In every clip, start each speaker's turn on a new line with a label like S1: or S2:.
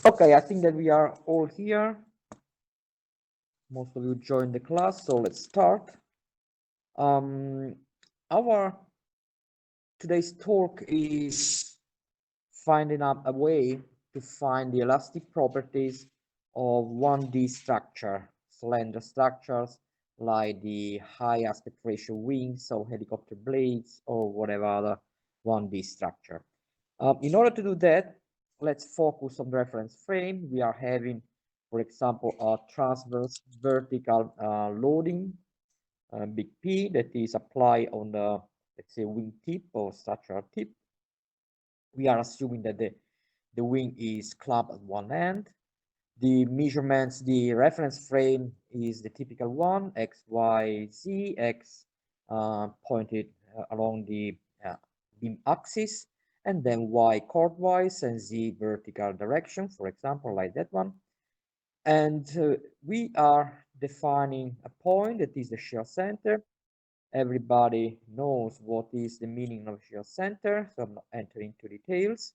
S1: Okay, I think that we are all here. Most of you joined the class, so let's start. Our today's talk is finding out a way to find the elastic properties of 1D structure, slender structures like the high aspect ratio wings or helicopter blades or whatever other 1D structure. In order to do that, let's focus on the reference frame. We are having, for example, a transverse vertical loading, big P, that is applied on the, let's say, wing tip or structural tip. We are assuming that the wing is clamped at one end. The measurements, the reference frame is the typical one, X, Y, Z, X pointed along the beam axis, and then Y chordwise and Z vertical direction, for example, like that one. And we are defining a point that is the shear center. Everybody knows what is the meaning of shear center, so I'm not entering into details.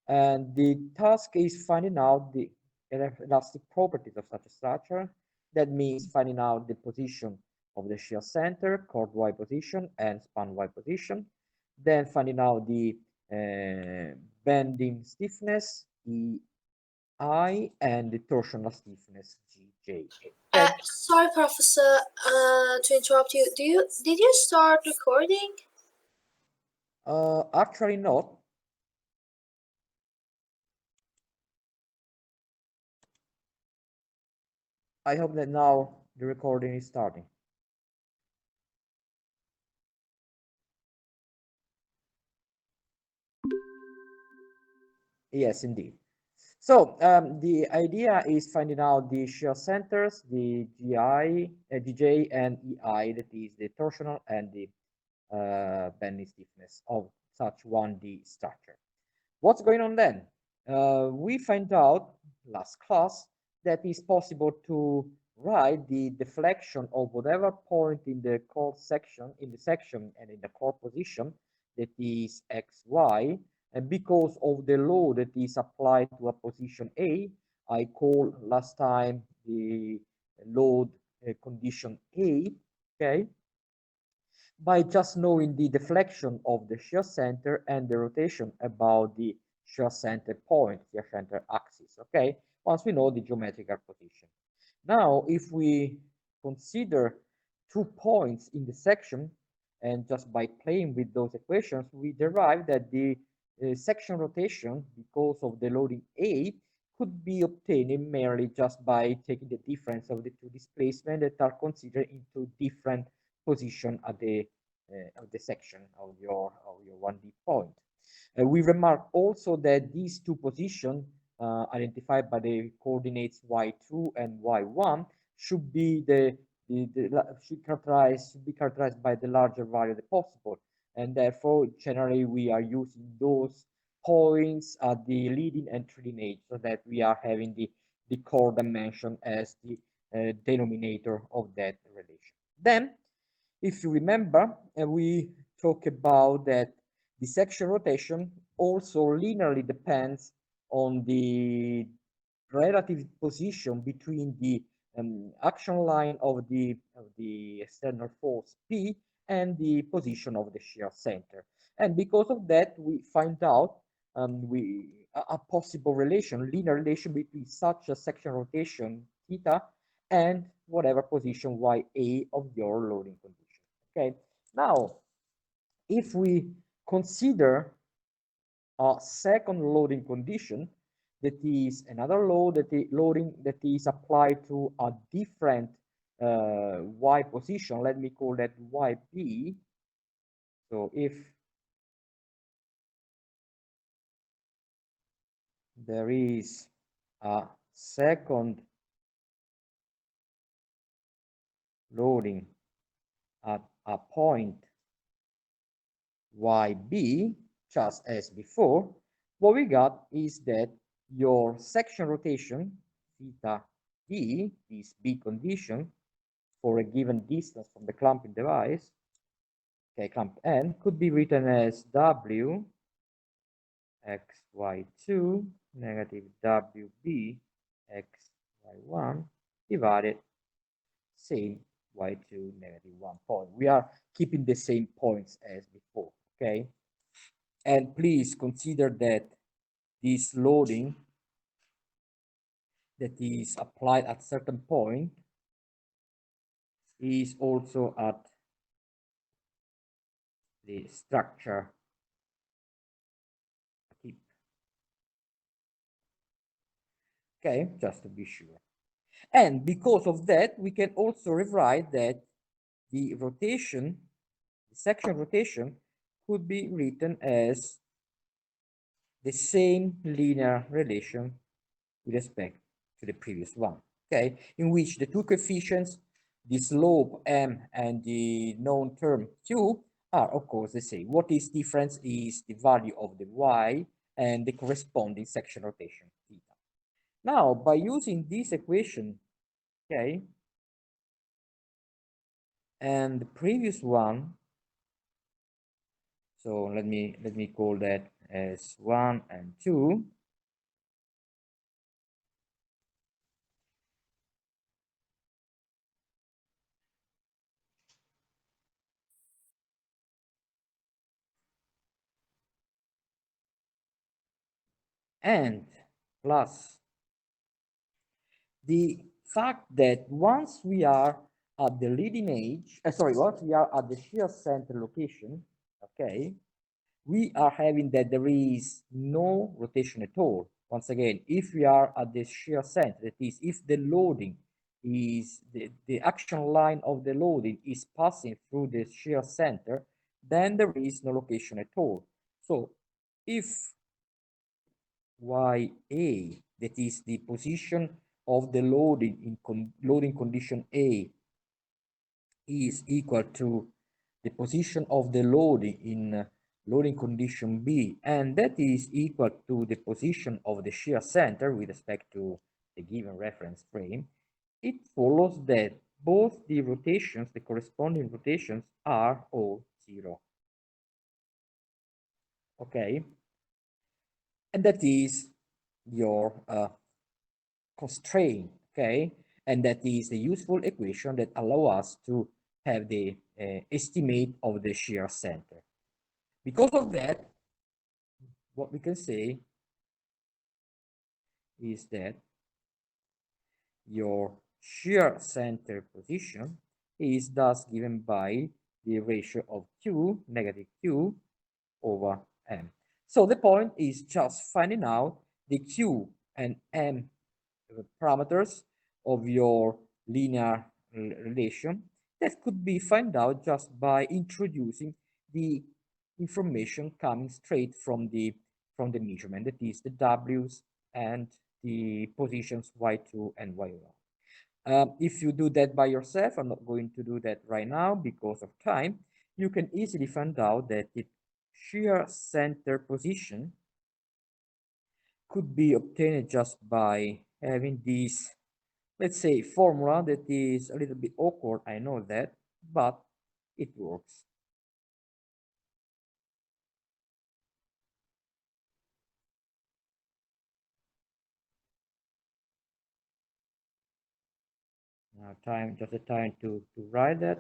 S1: And the task is finding out the elastic properties of such a structure. That means finding out the position of the shear center, chord Y position and span Y position. Then finding out the bending stiffness, EI, and the torsional stiffness, GJ. Okay.
S2: Sorry, Professor, to interrupt you. Did you start recording?
S1: Actually not. I hope that now the recording is starting. Yes, indeed. So the idea is finding out the shear centers, the GJ and EI, that is the torsional and the bending stiffness of such 1D structure. What's going on then? We find out last class that it's possible to write the deflection of whatever point in the chord section, in the section and in the chord position, that is XY, and because of the load that is applied to a position A, I call last time the load condition A, okay? By just knowing the deflection of the shear center and the rotation about the shear center point, shear center axis, okay? Once we know the geometrical position. Now, if we consider 2 points in the section, and just by playing with those equations, we derive that the section rotation, because of the loading A, could be obtained merely just by taking the difference of the two displacements that are considered into different position at the section of your 1D point. We remark also that these two positions identified by the coordinates y2 and y1 should be should be characterized by the larger value possible, and therefore generally we are using those points at the leading and trailing edge, so that we are having the chord dimension as the denominator of that relation. Then, if you remember, we talked about that the section rotation also linearly depends on the relative position between the action line of the external force P and the position of the shear center. And because of that, we find out a possible relation, linear relation between such a section rotation theta and whatever position YA of your loading condition. Okay, now if we consider a second loading condition, that is another load that is loading that is applied to a different Y position, let me call that YB. So if there is a second loading at a point YB, just as before, what we got is that your section rotation, theta D, this B condition, for a given distance from the clamping device, okay, clamp N, could be written as W xy2 negative wb xy1 divided same y2 negative 1 point. We are keeping the same points as before, okay? And please consider that this loading that is applied at certain point is also at the structure tip. Okay, just to be sure. And because of that, we can also rewrite that the rotation, the section rotation, could be written as the same linear relation with respect to the previous one, okay, in which the two coefficients, the slope m and the known term q, are of course the same. What is different is the value of the y and the corresponding section rotation theta. Now, by using this equation, okay, and the previous one, so let me call that as 1 and 2. And plus the fact that once we are at the leading edge, once we are at the shear center location, okay, we are having that there is no rotation at all. Once again, if we are at the shear center, that is, if the loading is the action line of the loading is passing through the shear center, then there is no location at all. So if YA, that is the position of the loading in loading condition A, is equal to the position of the loading in loading condition B, and that is equal to the position of the shear center with respect to the given reference frame, it follows that both the rotations, the corresponding rotations, are all zero. Okay, and that is your constraint, okay? And that is the useful equation that allow us to have the estimate of the shear center. Because of that, what we can say is that your shear center position is thus given by the ratio of Q, negative Q, over M. So the point is just finding out the Q and M parameters of your linear relation that could be found out just by introducing the information coming straight from the measurement, that is the W's and the positions y2 and y1. If you do that by yourself, I'm not going to do that right now because of time, you can easily find out that the shear center position could be obtained just by having this, let's say, formula that is a little bit awkward, I know that, but it works. Now just a time to write that.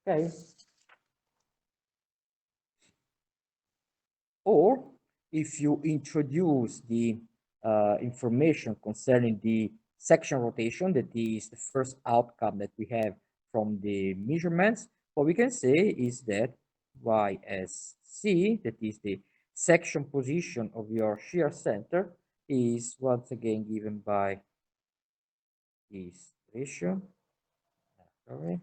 S1: Okay. Or if you introduce the information concerning the section rotation, that is the first outcome that we have from the measurements, what we can say is that YSC, that is the section position of your shear center, is once again given by this ratio. Sorry.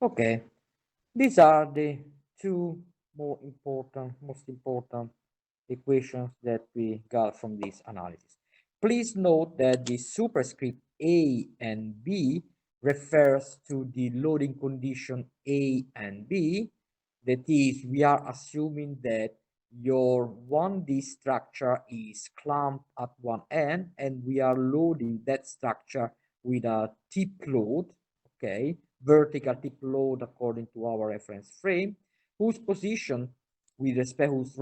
S1: Okay, these are the two most important equations that we got from this analysis. Please note that the superscript A and B refers to the loading condition A and B. That is, we are assuming that your 1D structure is clamped at one end and we are loading that structure with a tip load, okay, vertical tip load according to our reference frame, whose position with respect, whose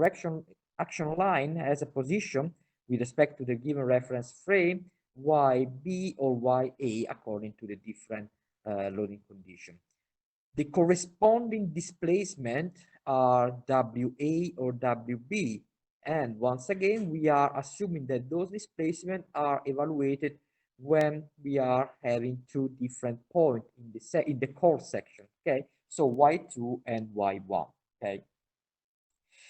S1: action line has a position with respect to the given reference frame, YB or YA according to the different loading condition. The corresponding displacement are WA or WB. And once again, we are assuming that those displacements are evaluated when we are having two different points in the core section. Okay, so Y2 and Y1. Okay,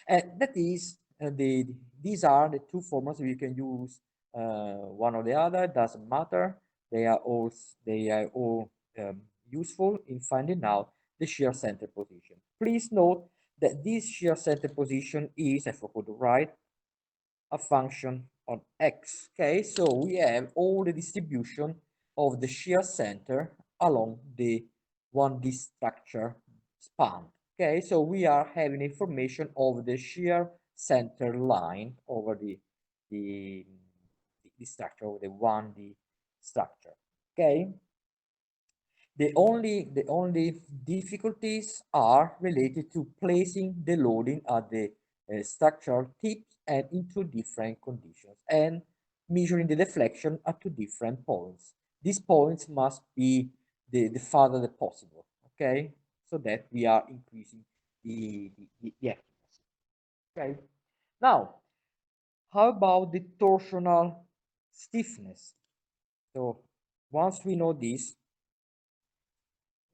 S1: and that is these are the two formats we can use. One or the other doesn't matter. They are all useful in finding out the shear center position. Please note that this shear center position is, if I could write, a function on x. Okay, so we have all the distribution of the shear center along the 1D structure span. Okay, so we are having information of the shear center line over the structure of the 1D structure. Okay, the only difficulties are related to placing the loading at the structural tips and into different conditions and measuring the deflection at two different points. These points must be the farther the possible, okay, so that we are increasing the accuracy. Okay, now how about the torsional stiffness? So once we know this,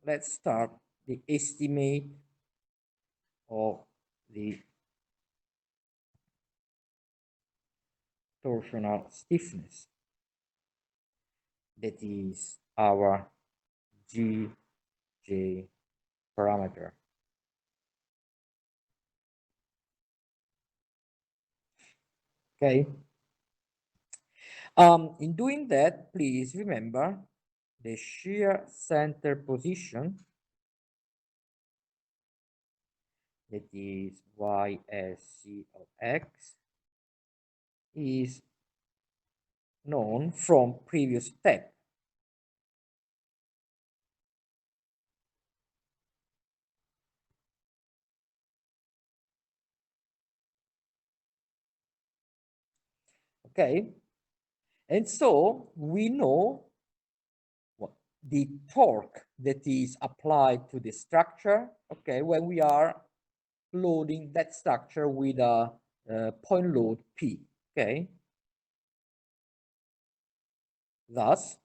S1: let's start the estimate of the torsional stiffness. That is our GJ parameter. Okay. In doing that, please remember the shear center position, that is YSC of X, is known from previous step. Okay, and so we know what the torque that is applied to the structure, okay, when we are loading that structure with a point load P, okay? Thus,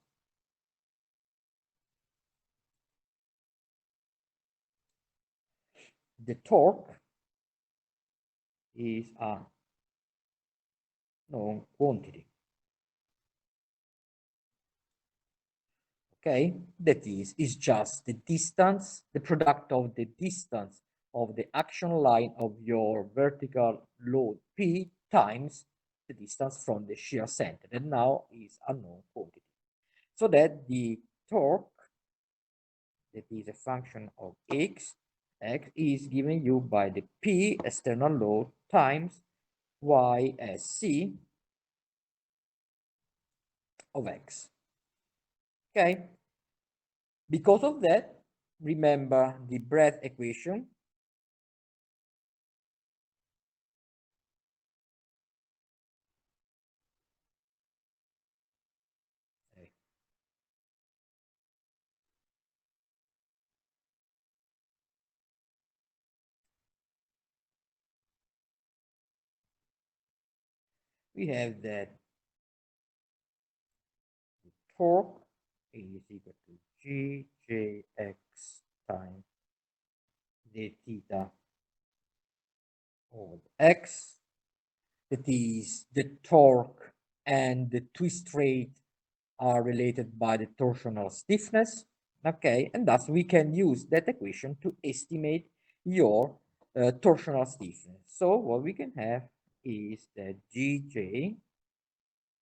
S1: the torque is a known quantity. Okay, that is just the distance, the product of the distance of the action line of your vertical load P times the distance from the shear center, and now is a known quantity. So that the torque, that is a function of x is given you by the P external load times YSC of x. Okay, because of that, remember the breadth equation. We have that the torque is equal to GJX times the theta of x. That is, the torque and the twist rate are related by the torsional stiffness. Okay, and thus we can use that equation to estimate your torsional stiffness. So what we can have is that Gj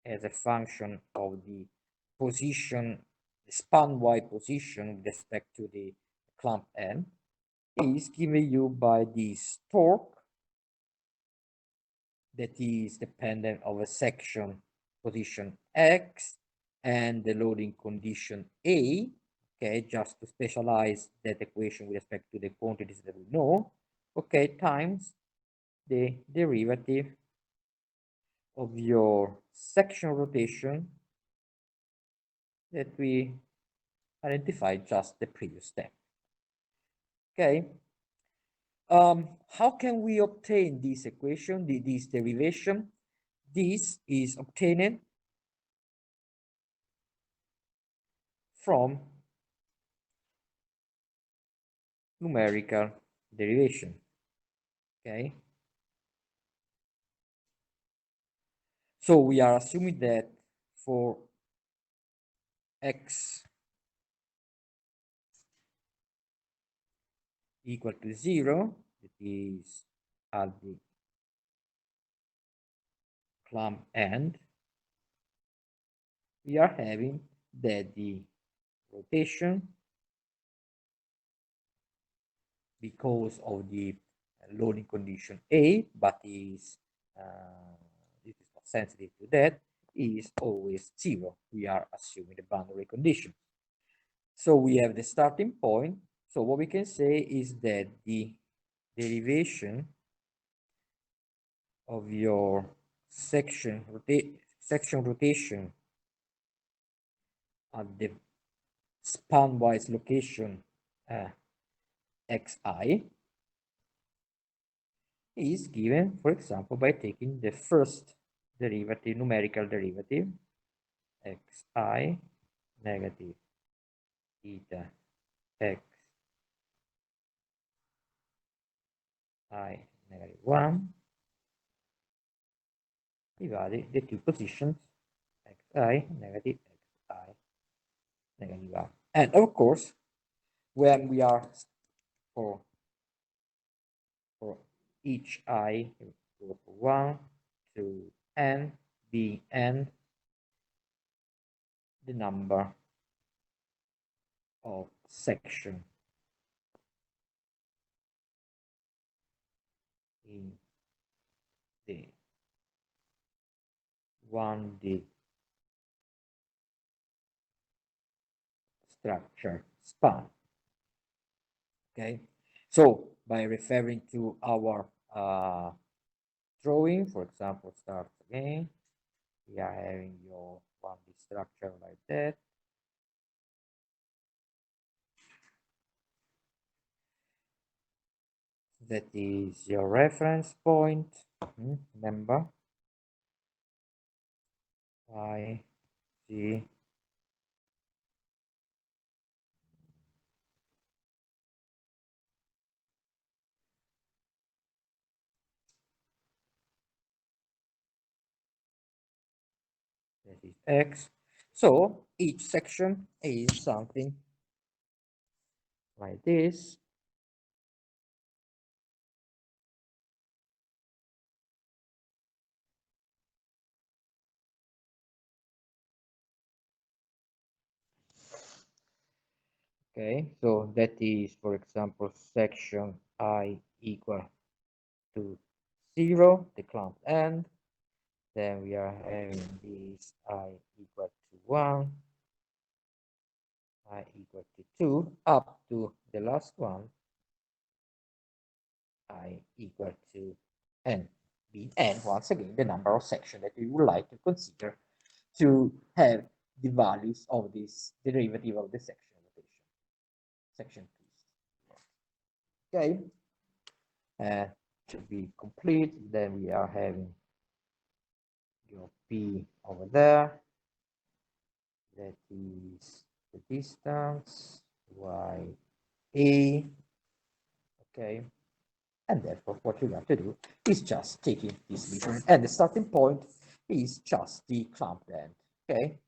S1: as a function of the position, the span y position with respect to the clamp N, is given you by this torque that is dependent of a section position X and the loading condition A. Okay, just to specialize that equation with respect to the quantities that we know. Okay, times the derivative of your section rotation that we identified just the previous step. Okay. How can we obtain this equation, this derivation? This is obtained from numerical derivation. Okay. So we are assuming that for x equal to 0, that is at the clamp end, we are having that the rotation, because of the loading condition A, but is this is not sensitive to that, is always 0. We are assuming the boundary condition. So we have the starting point. So what we can say is that the derivation of your section rotation at the span-wise location xi is given, for example, by taking the first derivative, numerical derivative, xi negative theta x I negative 1 divided the two positions xi negative xi negative 1. And of course, when we are for each I go for 1 to n, being n the number of section in the 1D structure span. Okay, so by referring to our drawing, for example, start again, we are having your 1D structure like that. That is your reference point. Remember, Y, Z, that is X. So each section is something like this. Okay, so that is, for example, section I equal to 0, the clamp end. Then we are having this I equal to 1, I equal to 2, up to the last one, I equal to n. And once again, the number of sections that we would like to consider to have the values of this derivative of the section notation. Section 2. Okay. To be complete, then we are having your P over there. That is the distance, y a. Okay. And therefore, what you have to do is just taking this measurement, and the starting point is just the clamp end, okay,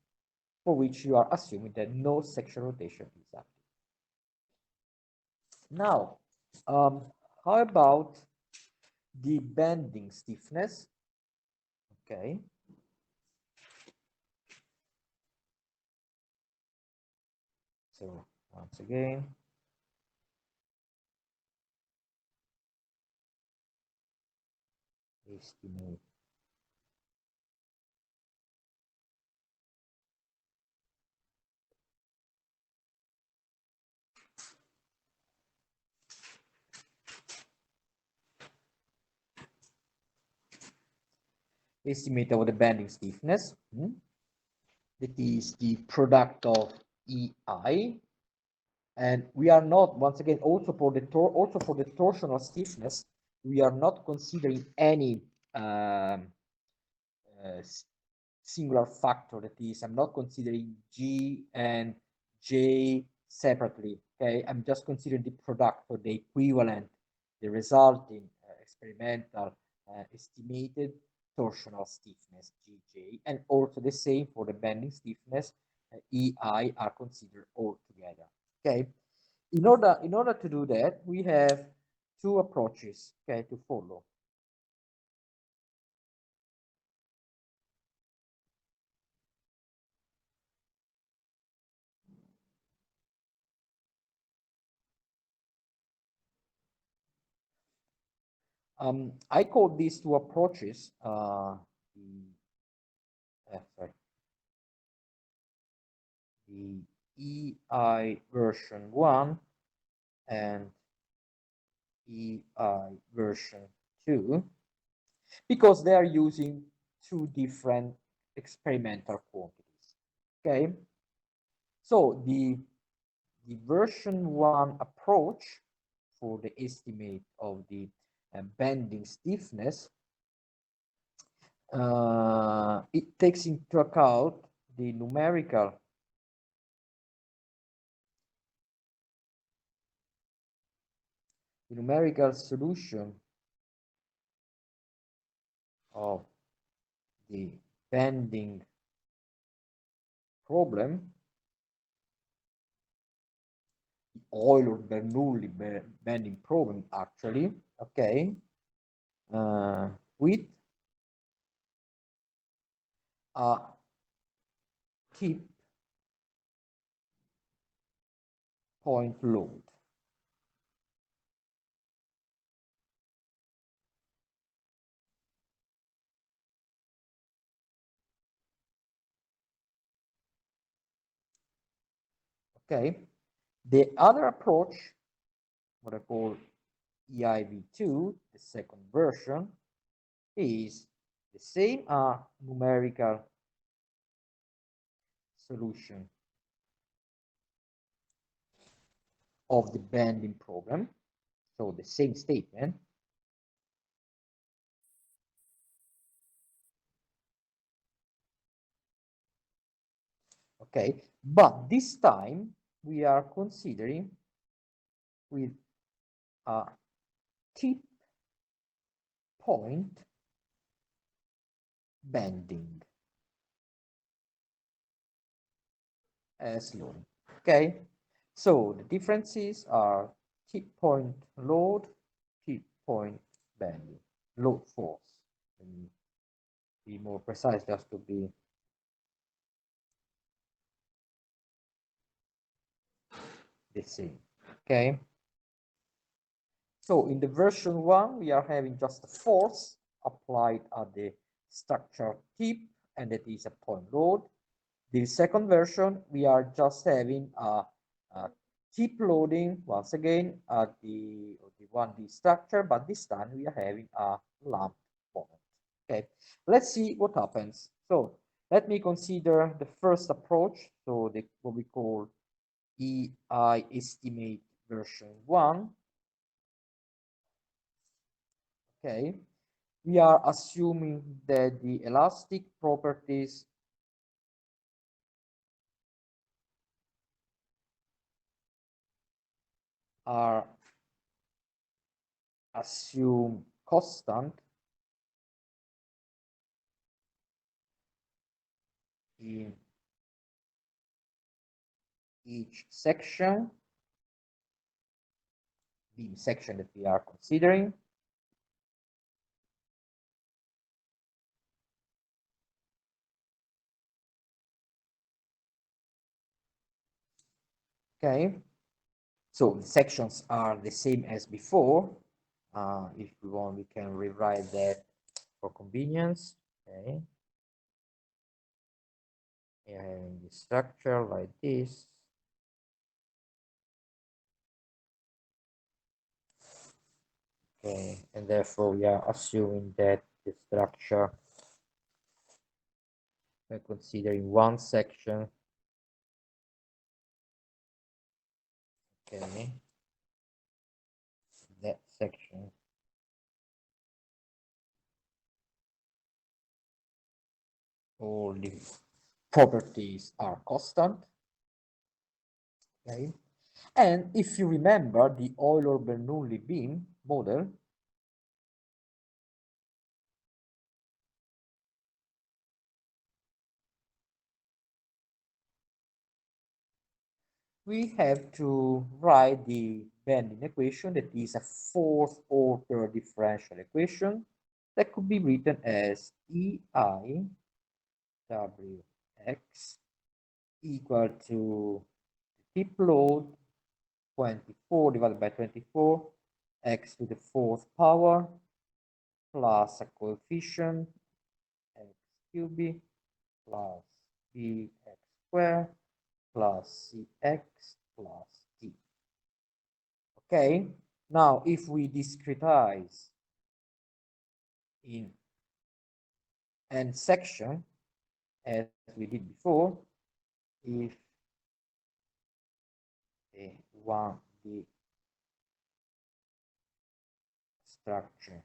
S1: for which you are assuming that no section rotation is active. Now, how about the bending stiffness? Okay. So once again, estimate of the bending stiffness. That is the product of EI, and we are not, once again, also for the torsional stiffness, we are not considering any singular factor. That is, I'm not considering G and J separately. Okay, I'm just considering the product or the equivalent, the resulting experimental estimated torsional stiffness GJ, and also the same for the bending stiffness EI are considered all together. Okay, in order to do that, we have two approaches, okay, to follow. I call these two approaches the EI version 1 and EI version 2, because they are using two different experimental quantities. Okay, so the version 1 approach for the estimate of the bending stiffness, it takes into account the numerical solution of the bending problem, the Euler-Bernoulli bending problem, actually, okay, with a tip point load. Okay, the other approach, what I call EIV2, the second version, is the same numerical solution of the bending problem, so the same statement, okay, but this time we are considering with a tip point bending. as loading. Okay, so the differences are tip point load, tip point value, load force. Let me be more precise just to be the same. Okay, so in the version 1 we are having just a force applied at the structure tip, and that is a point load. The second version we are just having a tip loading once again at the 1D structure, but this time we are having a lump moment. Okay, let's see what happens. So let me consider the first approach, so what we call EI estimate version 1. Okay, we are assuming that the elastic properties are assumed constant in each section, the section that we are considering. Okay, so the sections are the same as before. If we want, we can rewrite that for convenience. Okay, and the structure like this. Okay, and therefore we are assuming that the structure, we're considering one section. Okay, that section all the properties are constant. Okay, and if you remember the Euler-Bernoulli beam model, we have to write the bending equation, that is a fourth order differential equation that could be written as EI WX equal to tip load 24 divided by 24 x to the fourth power plus a coefficient x cubic plus bx squared plus cx plus t. Okay, now if we discretize in n section as we did before, if the structure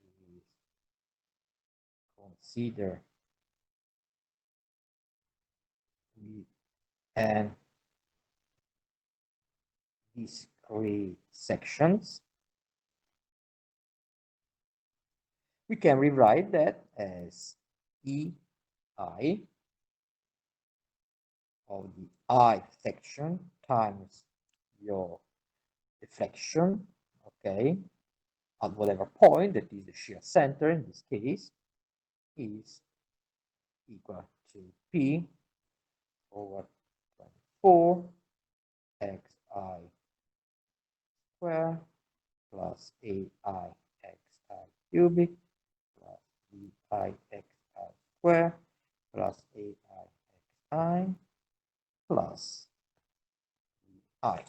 S1: is considered with n discrete sections, we can rewrite that as EI of the I section times your deflection, okay, at whatever point, that is the shear center in this case, is equal to P over 24 xi square plus AI xi cubic plus BI xi square plus AI xi plus I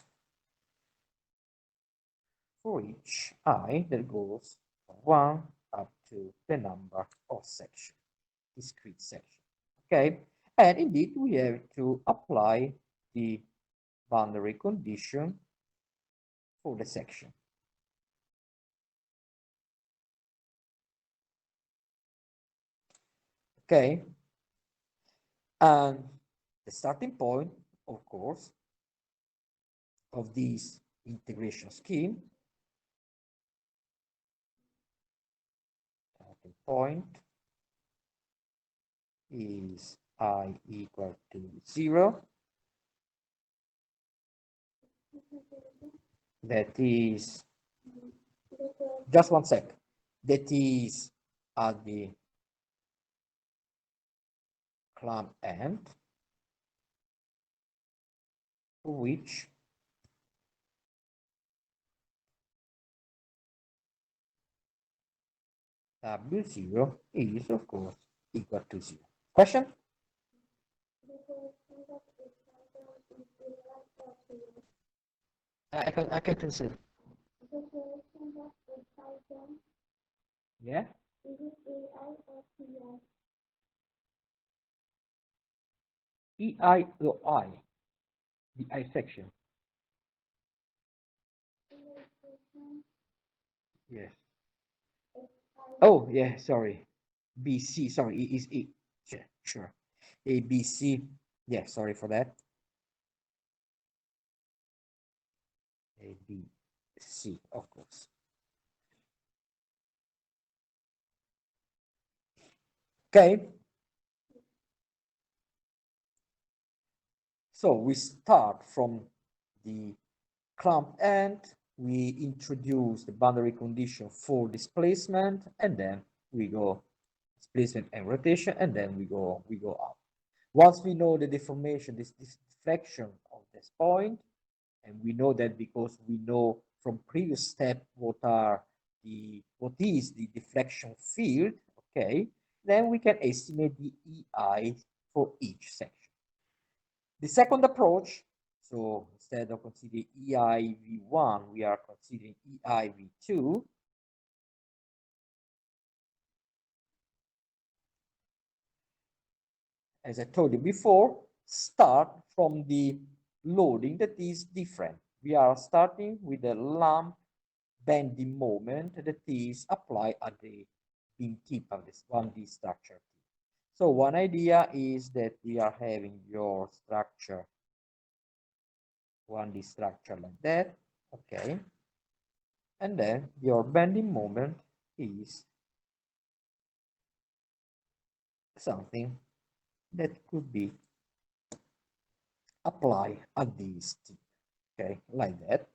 S1: for each I that goes from 1 up to the number of sections, discrete section. Okay, and indeed we have to apply the boundary condition for the section. Okay, and the starting point, of course, of this integration scheme, starting point is I equal to 0. that is, just one sec, that is at the clamp end, which W0 is, of course, equal to 0. Question? I can consider. Yeah? EI or I, the I section. Yes. Oh, yeah, sorry. BC, sorry, it is E. Sure. ABC. Yeah, sorry for that. ABC, of course. Okay. So we start from the clamp end, we introduce the boundary condition for displacement, and then we go displacement and rotation, and then we go up. Once we know the deformation, this deflection of this point, and we know that because we know from previous step what is the deflection field, okay, then we can estimate the EI for each section. The second approach, so instead of considering EI V1, we are considering EI V2. As I told you before, start from the loading that is different. We are starting with the lump bending moment that is applied at the beam tip of this 1D structure. So one idea is that we are having your structure, 1D structure like that, okay? And then your bending moment is something that could be applied at this tip, okay, like that.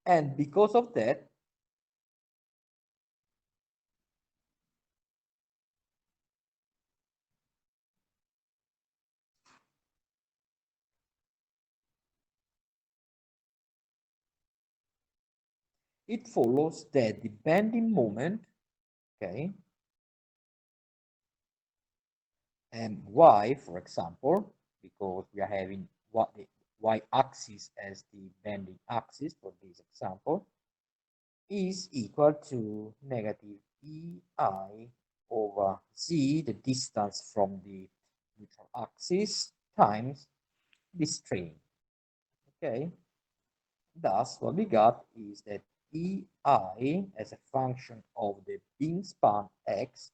S1: And because of that, it follows that the bending moment, okay, and y, for example, because we are having what the y-axis as the bending axis for this example, is equal to negative EI over z, the distance from the neutral axis, times the strain. Okay, thus what we got is that EI as a function of the beam span x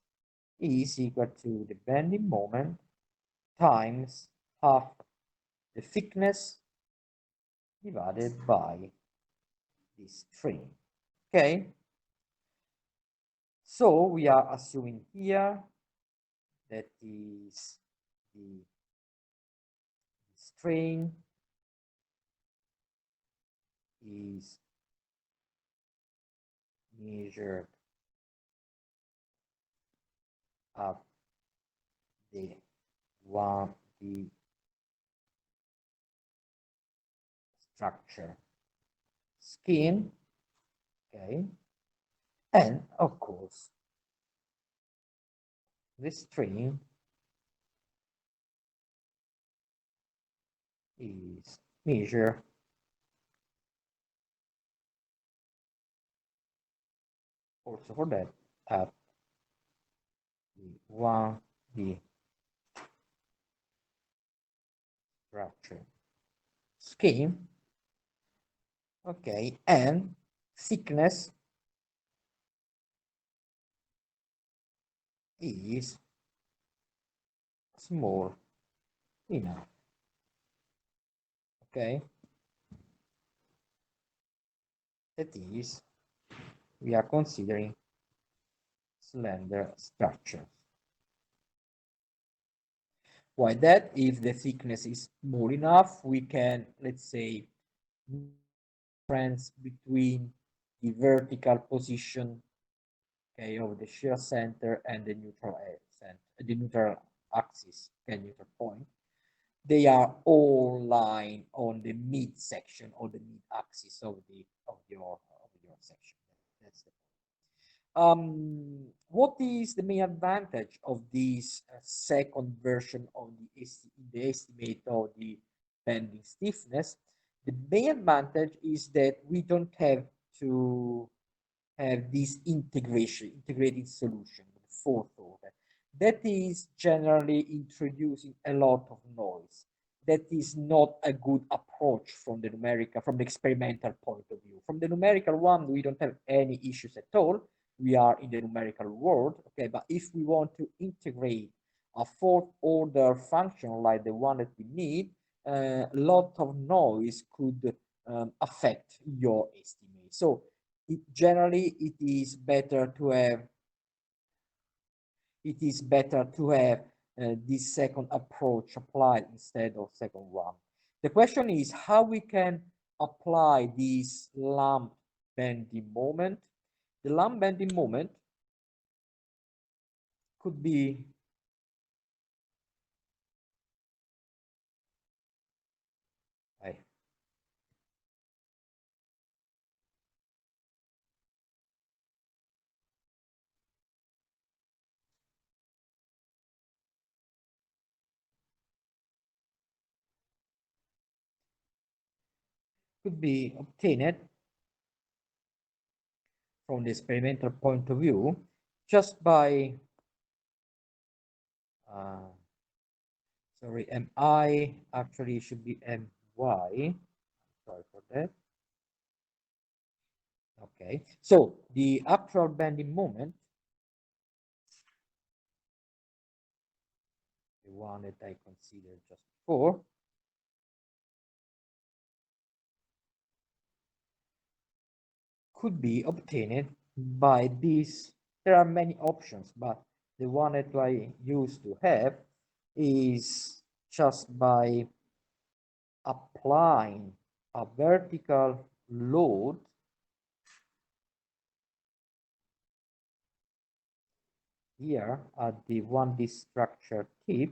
S1: is equal to the bending moment times half the thickness divided by the strain. Okay, so we are assuming here that is the strain is measured at the 1D structure skin, okay, and of course the strain is measured also for that at the 1D structure scheme, okay, and thickness is small enough, okay, that is, we are considering slender structures. Why that? If the thickness is small enough, we can, let's say, difference between the vertical position, okay, of the shear center and the neutral center, the neutral axis, okay, neutral point. They are all lying on the midsection or the mid axis of your section. That's the what is the main advantage of this second version of the estimate of the bending stiffness? The main advantage is that we don't have to have this integrated solution, the fourth order. That is generally introducing a lot of noise. That is not a good approach from the experimental point of view. From the numerical one, we don't have any issues at all. We are in the numerical world, okay? But if we want to integrate a fourth order function like the one that we need, a lot of noise could affect your estimate. So generally it is better to have this second approach applied instead of second one. The question is how we can apply this lump bending moment. The lump bending moment could be obtained from the experimental point of view just by sorry, mi actually should be my. Sorry for that. Okay, so the actual bending moment, the one that I considered just before, could be obtained by this. There are many options, but the one that I used to have is just by applying a vertical load here at the 1D structure tip.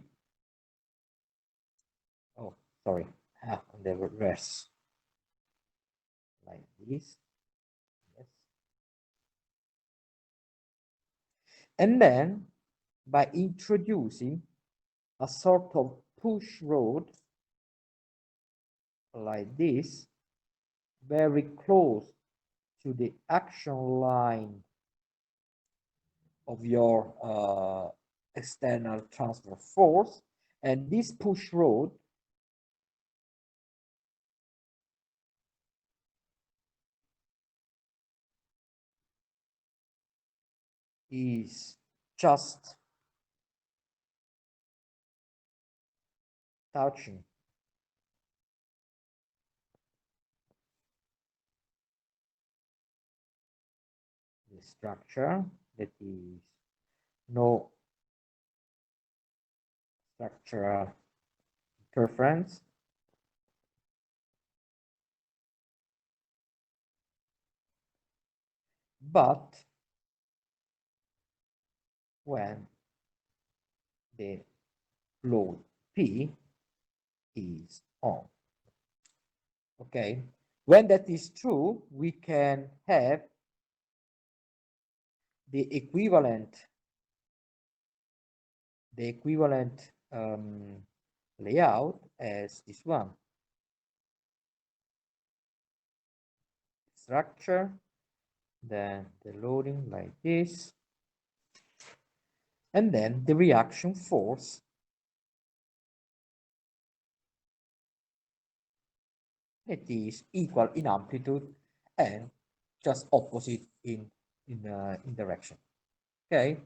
S1: Oh, sorry, on the reverse, like this. Yes. And then by introducing a sort of push rod like this, very close to the action line of your external transfer force, and this push rod is just touching the structure. That is no structural interference. But when the load P is on. Okay, when that is true, we can have the equivalent layout as this one. Structure, then the loading like this, and then the reaction force that is equal in amplitude and just opposite in direction. Okay,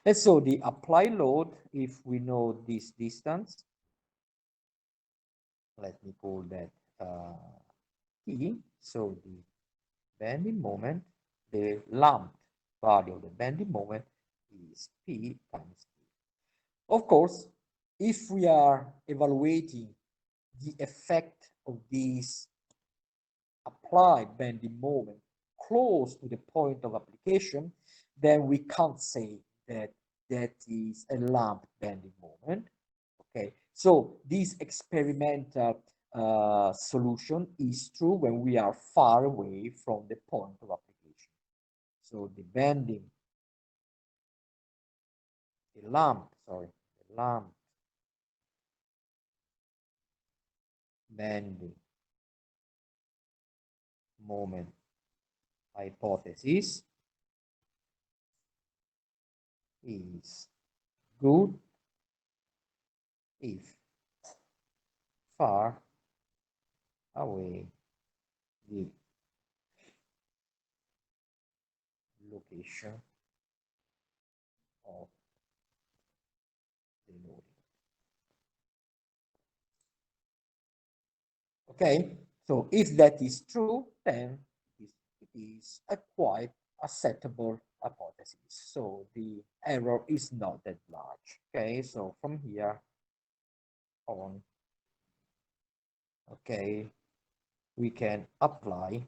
S1: and so the applied load, if we know this distance, let me call that T. So the bending moment, the lumped value of the bending moment is P times T. Of course, if we are evaluating the effect of this apply bending moment close to the point of application, then we can't say that that is a lamp bending moment. Okay, so this experimental solution is true when we are far away from the point of application. So the bending, the lamp bending moment hypothesis is good if far away the location of the loading. Okay, so if that is true, then it is a quite acceptable hypothesis. So the error is not that large. Okay, so from here on, okay, we can apply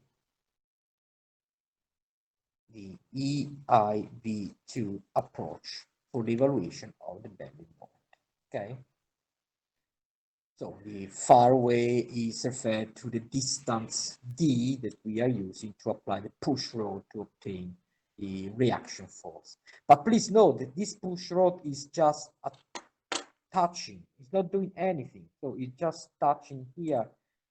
S1: the EIV2 approach for the evaluation of the bending moment. Okay. So the far away is referred to the distance d that we are using to apply the push rod to obtain the reaction force. But please note that this push rod is just touching, it's not doing anything. So it's just touching here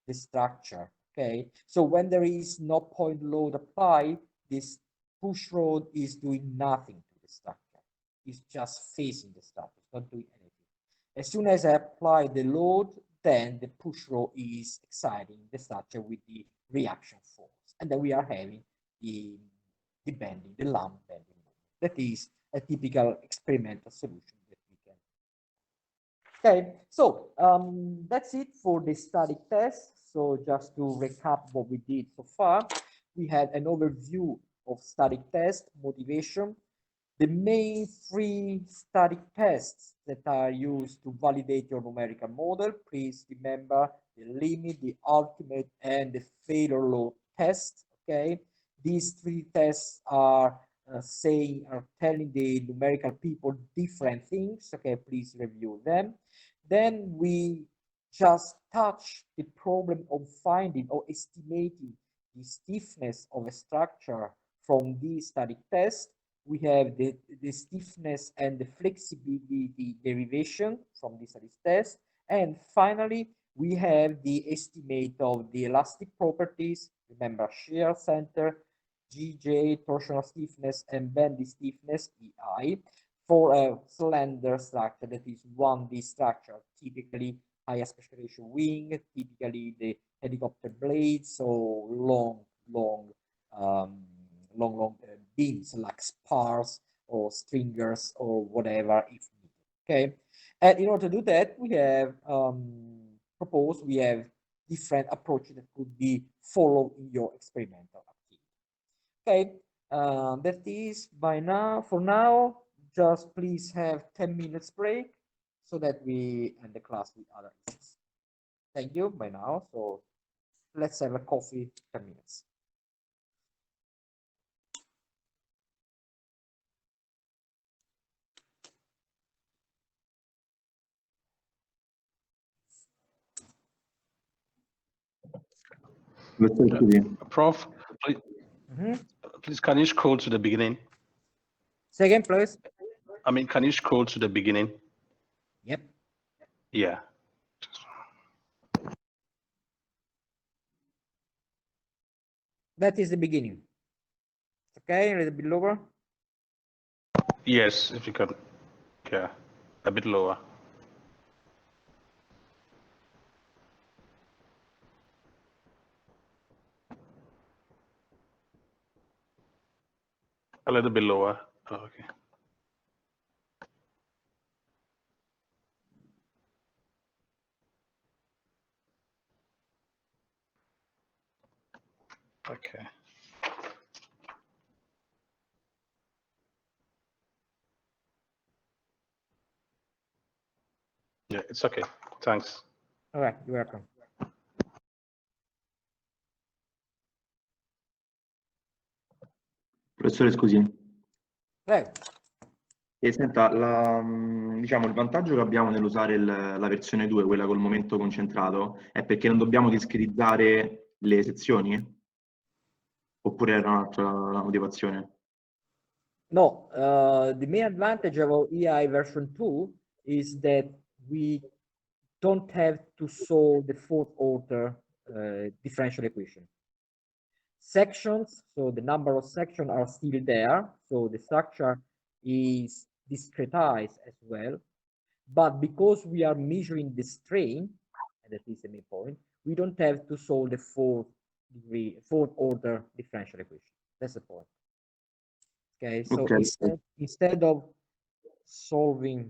S1: the structure. Okay, so when there is no point load applied, this push rod is doing nothing to the structure. It's just facing the structure, it's not doing anything. As soon as I apply the load, then the push rod is exciting the structure with the reaction force. And then we are having the bending, the lamp bending. That is a typical experimental solution that we can. Okay, so that's it for the static test. So just to recap what we did so far, we had an overview of static test, motivation, the main three static tests that are used to validate your numerical model. Please remember the limit, the ultimate, and the failure load test. Okay, these three tests are telling the numerical people different things. Okay, please review them. Then we just touch the problem of finding or estimating the stiffness of a structure from these static tests. We have the stiffness and the flexibility derivation from this test. And finally, we have the estimate of the elastic properties. Remember, shear center, GJ, torsional stiffness, and bending stiffness, EI, for a slender structure that is 1D structure, typically high aspect ratio wing, typically the helicopter blades, so long beams like spars or stringers or whatever if needed. Okay, and in order to do that, we have we have different approaches that could be followed in your experimental activity. Okay, that is by now. For now, just please have 10 minutes break so that we end the class with other issues. Thank you by now. So let's have a coffee, 10 minutes.
S3: Prof, please, please can you scroll to the beginning?
S1: Second, please.
S3: I mean, can you scroll to the beginning?
S1: Yep.
S3: Yeah.
S1: That is the beginning. Okay, a little bit lower.
S3: Yes, if you can. Yeah, a bit lower. A little bit lower. Oh, okay. Okay. Yeah, it's okay. Thanks.
S1: All right, you're welcome.
S4: Professore, scusi.
S1: Prego.
S4: E senta, diciamo, il vantaggio che abbiamo nell'usare la versione 2, quella col momento concentrato, è perché non dobbiamo discretizzare le sezioni? Oppure era un'altra la motivazione?
S1: No, the main advantage of EI version 2 is that we don't have to solve the fourth order differential equation. Sections, so the number of sections are still there, so the structure is discretized as well. But because we are measuring the strain, and that is the main point, we don't have to solve the fourth order differential equation. That's the point. Okay, so
S4: Okay.
S1: instead of solving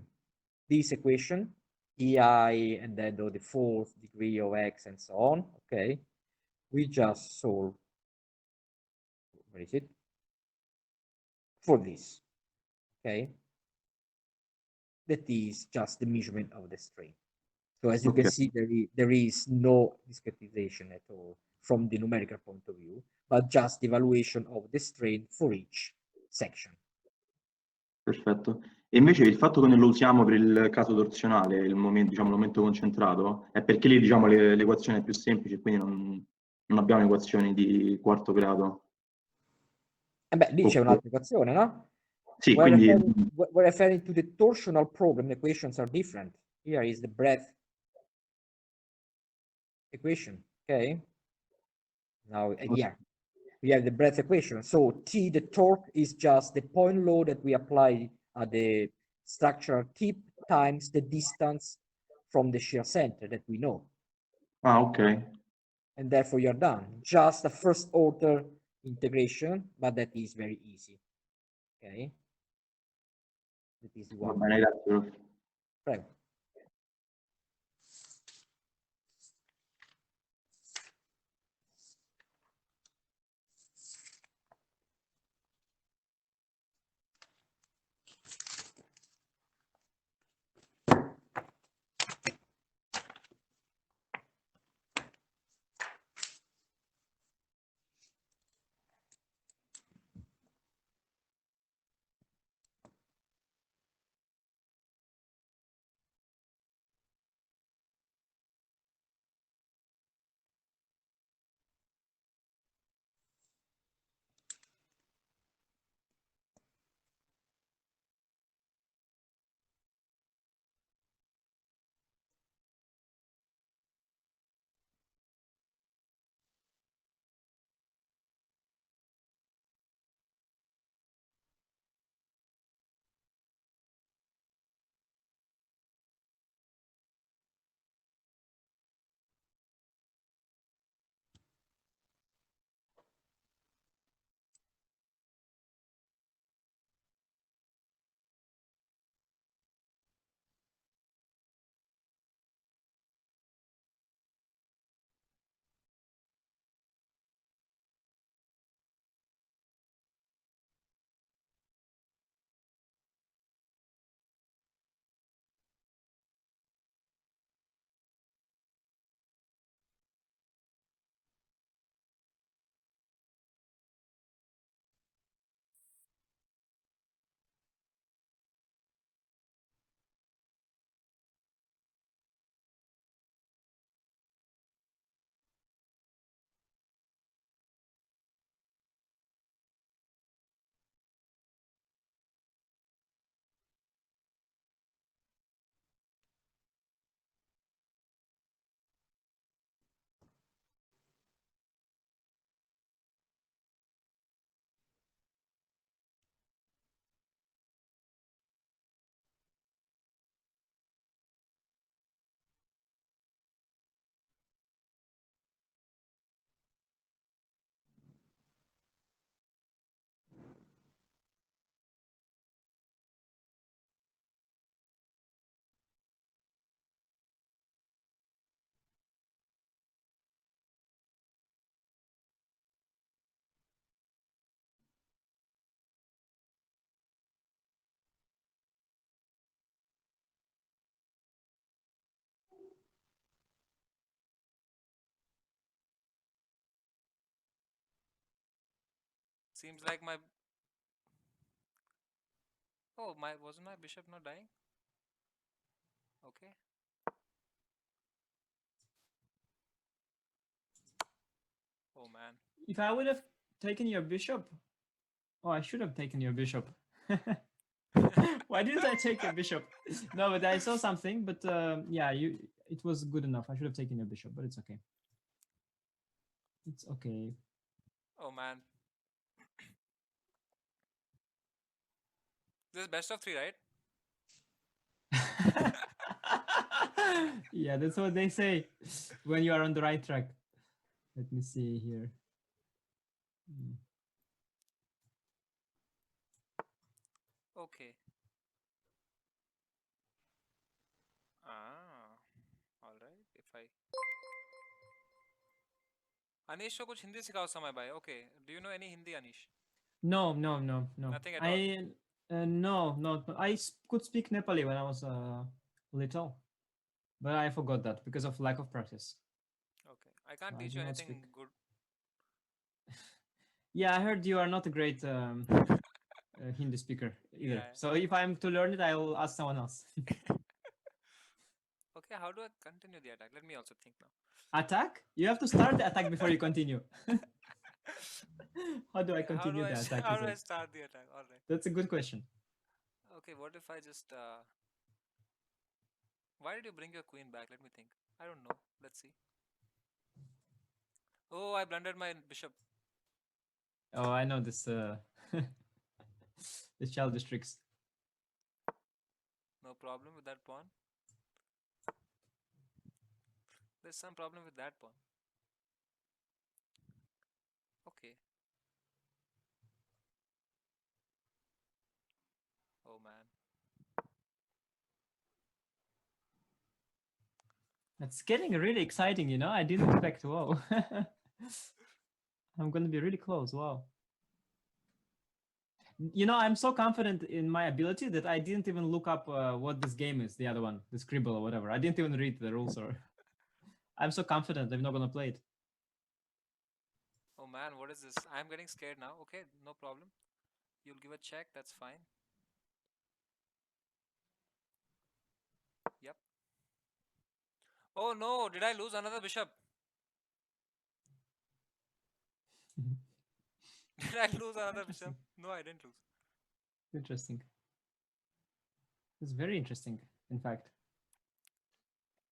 S1: this equation, EI and then the fourth degree of X and so on, okay, we just solve, where is it? For this, okay? That is just the measurement of the strain. So as you can see, there is no discretization at all from the numerical point of view, but just the evaluation of the strain for each section.
S4: Perfetto. E invece il fatto che non lo usiamo per il caso torsionale, il momento, diciamo, il momento concentrato, è perché lì, diciamo, l'equazione è più semplice, quindi non abbiamo equazioni di quarto grado.
S1: Beh, lì c'è un'altra equazione, no?
S4: Sì, quindi...
S1: We're referring to the torsional problem, the equations are different. Here is the breadth equation, okay? Now, yeah, we have the breadth equation. So T, the torque, is just the point load that we apply at the structural tip times the distance from the shear center that we know.
S4: Ah, okay.
S1: And therefore you're done. Just a first order integration, but that is very easy. Okay. That is
S4: Va
S1: one.
S4: bene, grazie.
S1: Prego.
S5: Seems like my Oh, wasn't my bishop not dying? Okay. Oh man.
S6: If I would have taken your bishop, oh, I should have taken your bishop. Why didn't I take your bishop? No, but I saw something. But yeah, it was good enough. I should have taken your bishop, but it's okay. It's okay.
S5: Oh man. This is best of 3, right?
S6: Yeah, that's what they say when you are on the right track. Let me see here.
S5: Okay. All right. If I Anish को कुछ हिंदी सिखाओ समय भाई. Okay. Do you know any Hindi, Anish?
S6: No.
S5: Nothing at all.
S6: No. I could speak Nepali when I was little, but I forgot that because of lack of practice.
S5: Okay. I can't
S6: I
S5: teach
S6: do
S5: you
S6: not
S5: anything
S6: speak.
S5: good.
S6: Yeah, I heard you are not a great Hindi speaker either.
S5: Yeah.
S6: So if I'm to learn it, I will ask someone else.
S5: Okay. How do I continue the attack? Let me also think now.
S6: Attack? You have to start the attack before you continue. How do I
S5: Okay,
S6: continue the attack?
S5: How
S6: is
S5: do I
S6: it?
S5: start the attack? All right.
S6: That's a good question.
S5: Okay. What if I just why did you bring your queen back? Let me think. I don't know. Let's see. Oh, I blundered my bishop.
S6: Oh, I know this. This childish tricks.
S5: No problem with that pawn. There's some problem with that pawn. Okay. Oh man.
S6: It's getting really exciting, you know. I didn't expect. Whoa. I'm gonna be really close. Wow. You know, I'm so confident in my ability that I didn't even look up what this game is, the other one, the Scribble or whatever. I didn't even read the rules or. I'm so confident I'm not gonna play it.
S5: Oh man, what is this? I'm getting scared now. Okay, no problem. You'll give a check, that's fine. Yep. Oh no, did I lose another bishop? Did I lose another bishop? No, I didn't lose.
S6: Interesting. It's very interesting, in fact.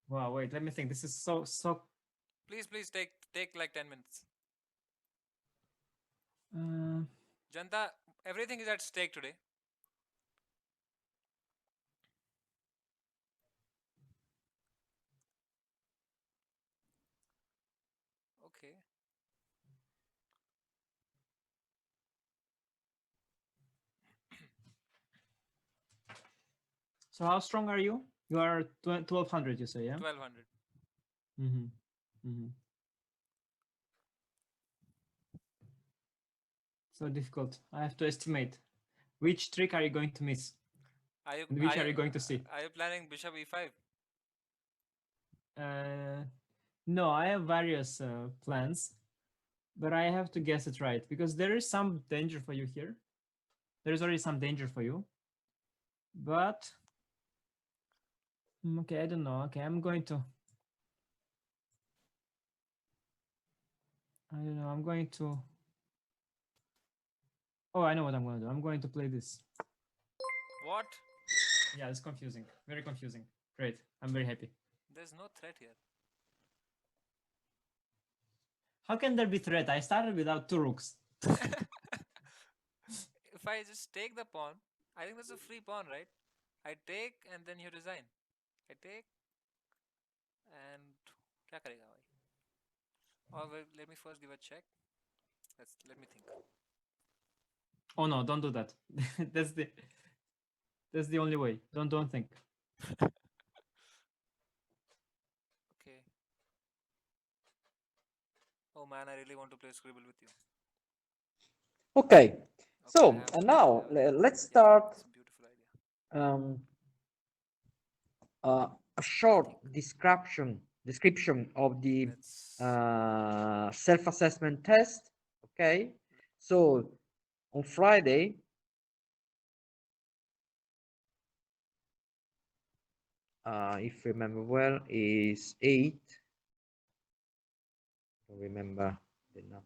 S6: Wow, wait, let me think. This is so.
S5: Please take like 10 minutes. Janta, everything is at stake today. Okay.
S6: So how strong are you? You are 1200, you say, yeah?
S5: 1200.
S6: So difficult. I have to estimate. Which trick are you going to miss? Which are you going to see?
S5: Are you planning bishop e5?
S6: No, I have various plans, but I have to guess it right because there is some danger for you here. There is already some danger for you, but okay, I don't know. Okay, I'm going to. I don't know. I'm going to. Oh, I know what I'm going to do. I'm going to play this.
S5: What?
S6: Yeah, it's confusing. Very confusing. Great. I'm very happy.
S5: There's no threat here.
S6: How can there be threat? I started without 2 rooks.
S5: If I just take the pawn, I think that's a free pawn, right? I take and then you resign. I take and क्या करेगा भाई? Or let me first give a check. Let me think.
S6: Oh no! Don't do that. That's the only way. Don't think.
S5: Okay. Oh man, I really want to play Scribble with you.
S1: Okay. So
S5: I have
S1: now let's start
S5: It's a beautiful idea.
S1: a short description of the self-assessment test. Okay, so on Friday if I remember well, is 8. Don't remember the number.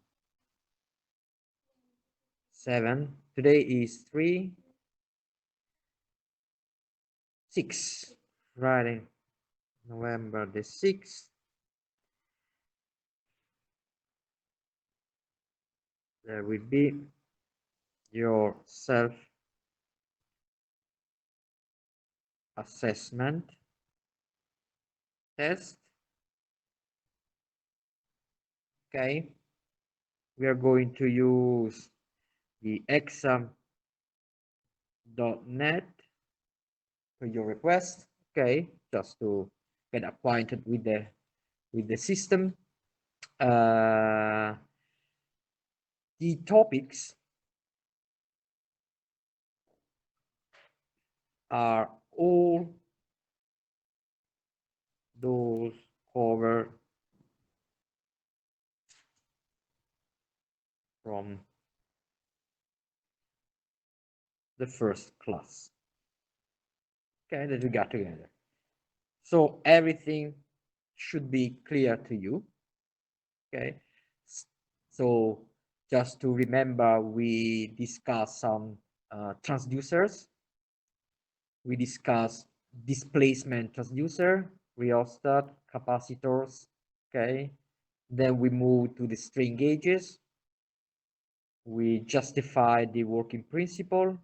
S1: 7. Today is 3. 6. Friday, November the 6th. There will be your self-assessment test. Okay, we are going to use the exam.net for your request. Okay, just to get acquainted with the system. The topics are all those covered from the first class, okay, that we got together. So everything should be clear to you, okay? So just to remember, we discussed some transducers. We discussed displacement transducer, rheostat, capacitors, okay? Then we move to the strain gauges. We justified the working principle.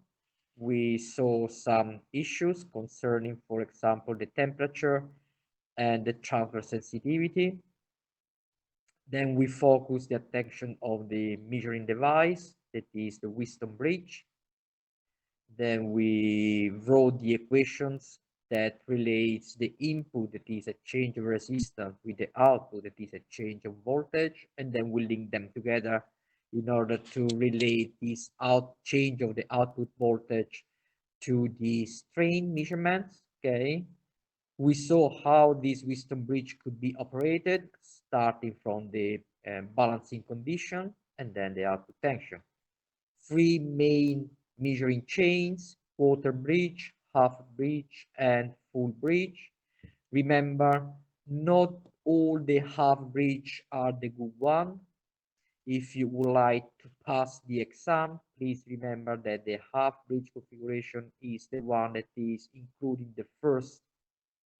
S1: We saw some issues concerning, for example, the temperature and the transfer sensitivity. Then we focus the attention of the measuring device, that is the Wheatstone bridge. Then we wrote the equations that relates the input, that is a change of resistance, with the output, that is a change of voltage, and then we link them together in order to relate this change of the output voltage to the strain measurements. Okay, we saw how this Wheatstone bridge could be operated, starting from the balancing condition and then the output tension. 3 main measuring chains: quarter bridge, half bridge, and full bridge. Remember, not all the half bridge are the good one. If you would like to pass the exam, please remember that the half bridge configuration is the one that is including the first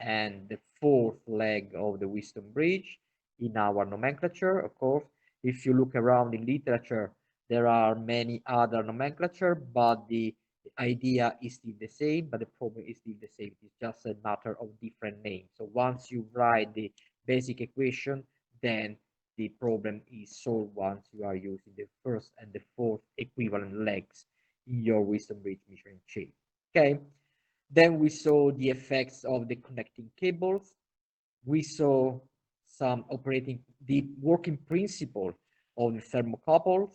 S1: and the fourth leg of the Wheatstone bridge in our nomenclature. Of course, if you look around in literature, there are many other nomenclature, but the idea is still the same, but the problem is still the same. It's just a matter of different names. So once you write the basic equation, then the problem is solved once you are using the first and the fourth equivalent legs in your Wheatstone bridge measuring chain. Okay. Then we saw the effects of the connecting cables. We saw some the working principle of the thermocouples.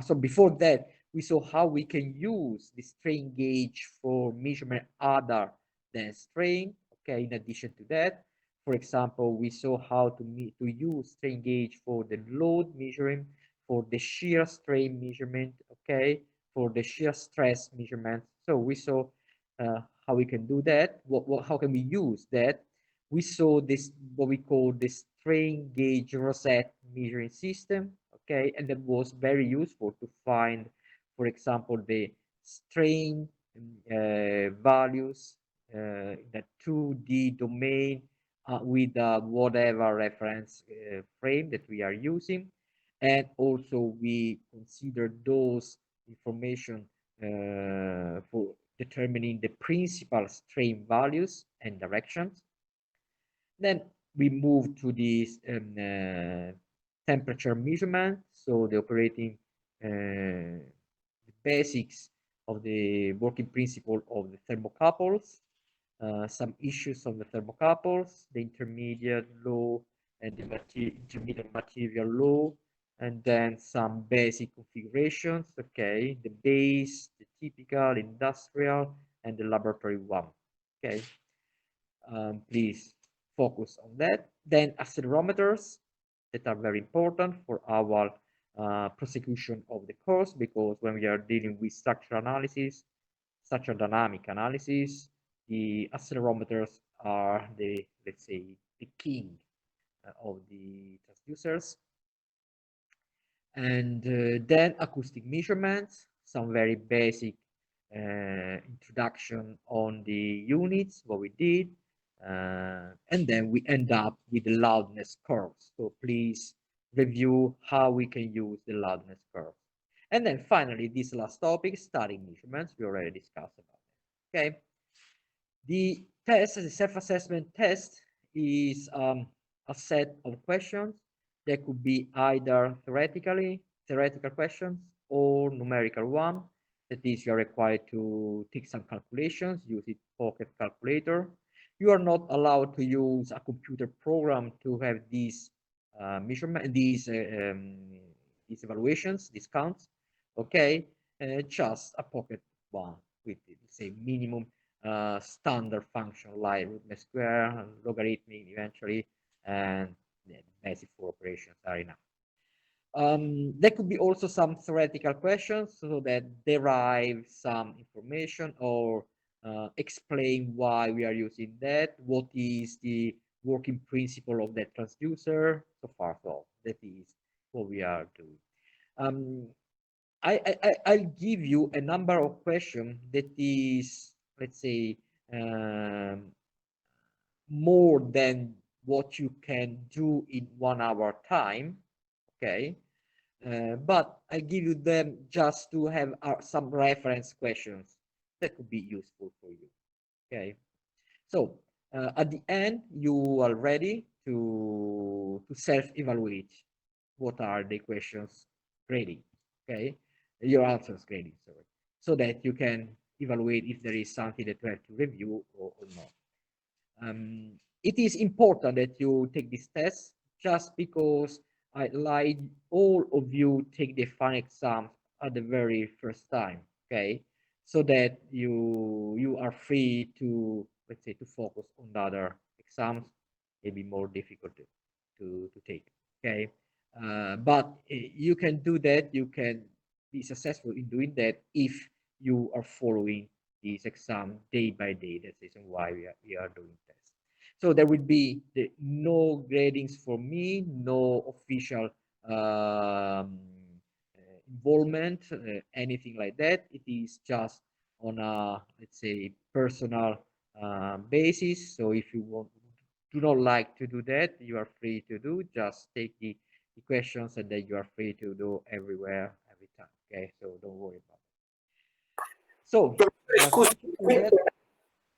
S1: So before that, we saw how we can use the strain gauge for measurement other than strain. Okay, in addition to that, for example, we saw how to use strain gauge for the load measuring, for the shear strain measurement, okay, for the shear stress measurement. So we saw how we can do that. How can we use that? We saw this, what we call the strain gauge rosette measuring system, okay, and that was very useful to find, for example, the strain values in the 2D domain with whatever reference frame that we are using. And also we consider those information for determining the principal strain values and directions. Then we move to this temperature measurement. So the operating the basics of the working principle of the thermocouples, some issues on the thermocouples, the intermediate law and the intermediate material law, and then some basic configurations, okay, the base, the typical, industrial, and the laboratory one, okay. Please focus on that. Then accelerometers that are very important for our prosecution of the course, because when we are dealing with structural analysis, such a dynamic analysis, the accelerometers are the, let's say, the king of the transducers. And then acoustic measurements, some very basic introduction on the units, what we did, and then we end up with the loudness curves. So please review how we can use the loudness curve. And then finally, this last topic, static measurements, we already discussed about it. Okay. The test, the self-assessment test, is a set of questions that could be either theoretical questions or numerical one. That is, you are required to take some calculations, use it pocket calculator. You are not allowed to use a computer program to have these measurement, these evaluations, these counts. Okay, just a pocket one with, say, minimum standard function like root mean square, logarithmic eventually, and the basic four operations are enough. There could be also some theoretical questions so that derive some information or explain why we are using that, what is the working principle of that transducer, so far. So that is what we are doing. I'll give you a number of questions that is, let's say, more than what you can do in 1 hour time. Okay. But I give you them just to have some reference questions that could be useful for you. Okay. So at the end, you are ready to self-evaluate what are the questions grading. Okay. Your answers grading, sorry, so that you can evaluate if there is something that you have to review or not. It is important that you take this test just because I like all of you take the final exam at the very first time, okay? So that you are free to, let's say, to focus on the other exams, maybe more difficult to take, okay? But you can do that, you can be successful in doing that if you are following this exam day by day. That's the reason why we are doing tests. So there will be no gradings for me, no official involvement, anything like that. It is just on a, let's say, personal basis. So if you do not like to do that, you are free to do. Just take the questions and then you are free to do everywhere, every time. Okay, so don't worry about it. So,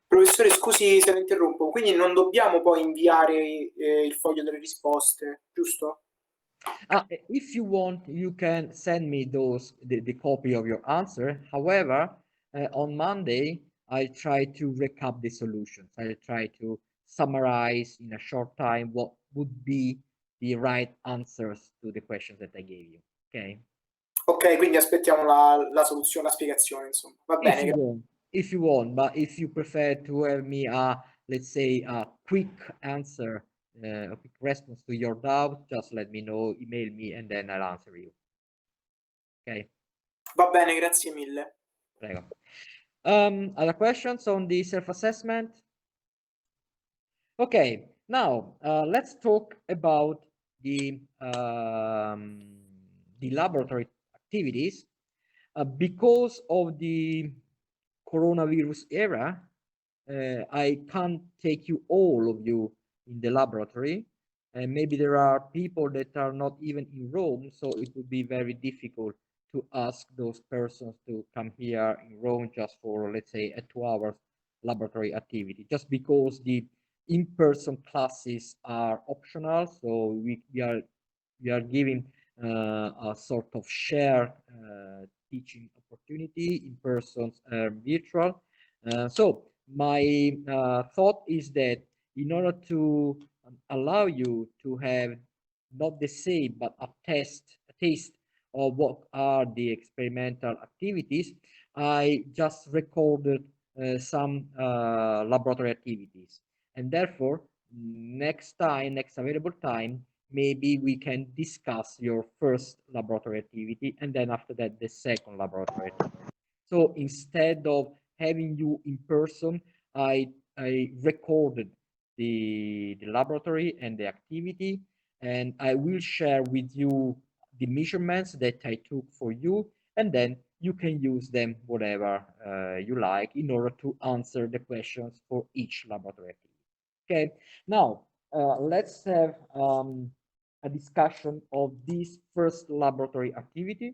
S7: professore, scusi se lo interrompo, quindi non dobbiamo poi inviare il foglio delle risposte, giusto?
S1: If you want, you can send me the copy of your answer. However, on Monday, I try to recap the solutions. I try to summarize in a short time what would be the right answers to the questions that I gave you. Okay.
S7: Ok, quindi aspettiamo la soluzione, la spiegazione, insomma. Va bene.
S1: If you want, but if you prefer to have me let's say a quick answer, a quick response to your doubt, just let me know, email me, and then I'll answer you. Okay.
S7: Va bene, grazie mille.
S1: Prego. Other questions on the self-assessment? Okay, now let's talk about the laboratory activities. Because of the coronavirus era, I can't take you all of you in the laboratory, and maybe there are people that are not even in Rome, so it would be very difficult to ask those persons to come here in Rome just for, let's say, a 2-hour laboratory activity, just because the in-person classes are optional. So we are giving a sort of shared teaching opportunity, in person, virtual. So my thought is that in order to allow you to have not the same but a taste of what are the experimental activities, I just recorded some laboratory activities, and therefore next available time, maybe we can discuss your first laboratory activity, and then after that the second laboratory activity. So instead of having you in person, I recorded the laboratory and the activity, and I will share with you the measurements that I took for you, and then you can use them whatever you like in order to answer the questions for each laboratory activity. Okay, now let's have a discussion of this first laboratory activity.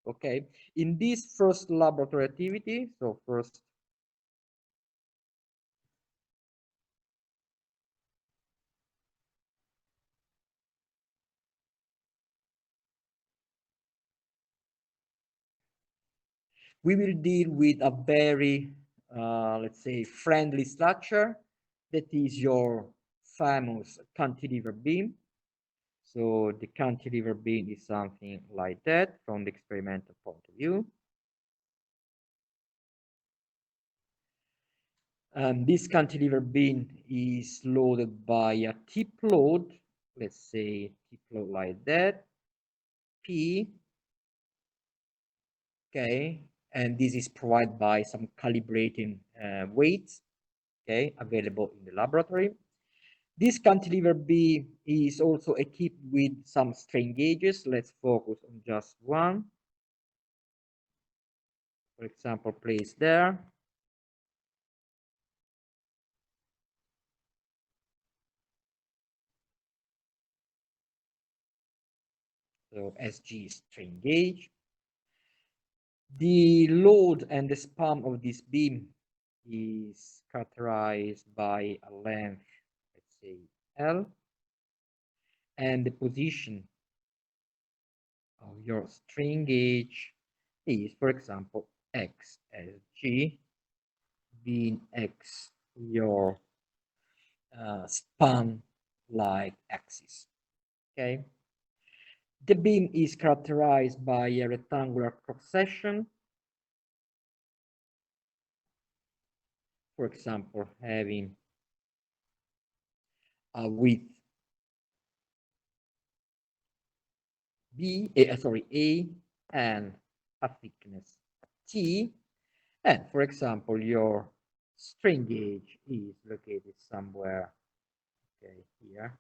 S1: Okay, in this first laboratory activity, so first we will deal with a very, let's say, friendly structure that is your famous cantilever beam. So the cantilever beam is something like that from the experimental point of view. This cantilever beam is loaded by a tip load, let's say tip load like that, P, okay, and this is provided by some calibrating weights, okay, available in the laboratory. This cantilever beam is also equipped with some strain gauges. Let's focus on just one. For example, place there. So SG strain gauge. The load and the span of this beam is characterized by a length, let's say L, and the position of your strain gauge is, for example, X as G, being X your span like axis. Okay. The beam is characterized by a rectangular cross-section. For example, having a width A and a thickness T. And for example, your strain gauge is located somewhere, okay, here.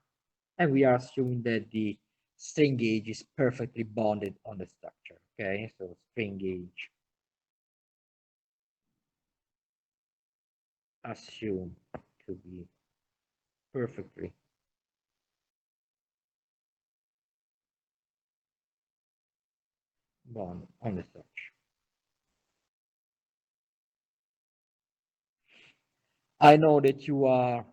S1: And we are assuming that the strain gauge is perfectly bonded on the structure, okay? So strain gauge assumed to be perfectly bonded on the structure. I know that you are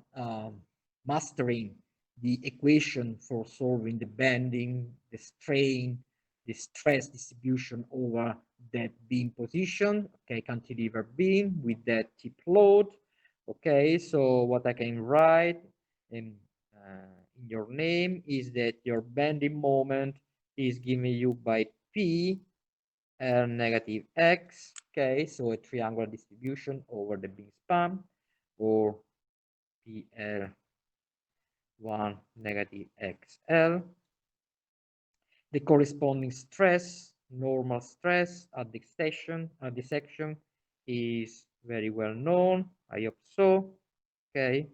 S1: mastering the equation for solving the bending, the strain, the stress distribution over that beam position, okay, cantilever beam with that tip load. Okay, so what I can write in your name is that your bending moment is given you by P L negative X, okay, so a triangular distribution over the beam span, or PL1 negative XL. The corresponding stress, normal stress at the section is very well known, I hope so, okay,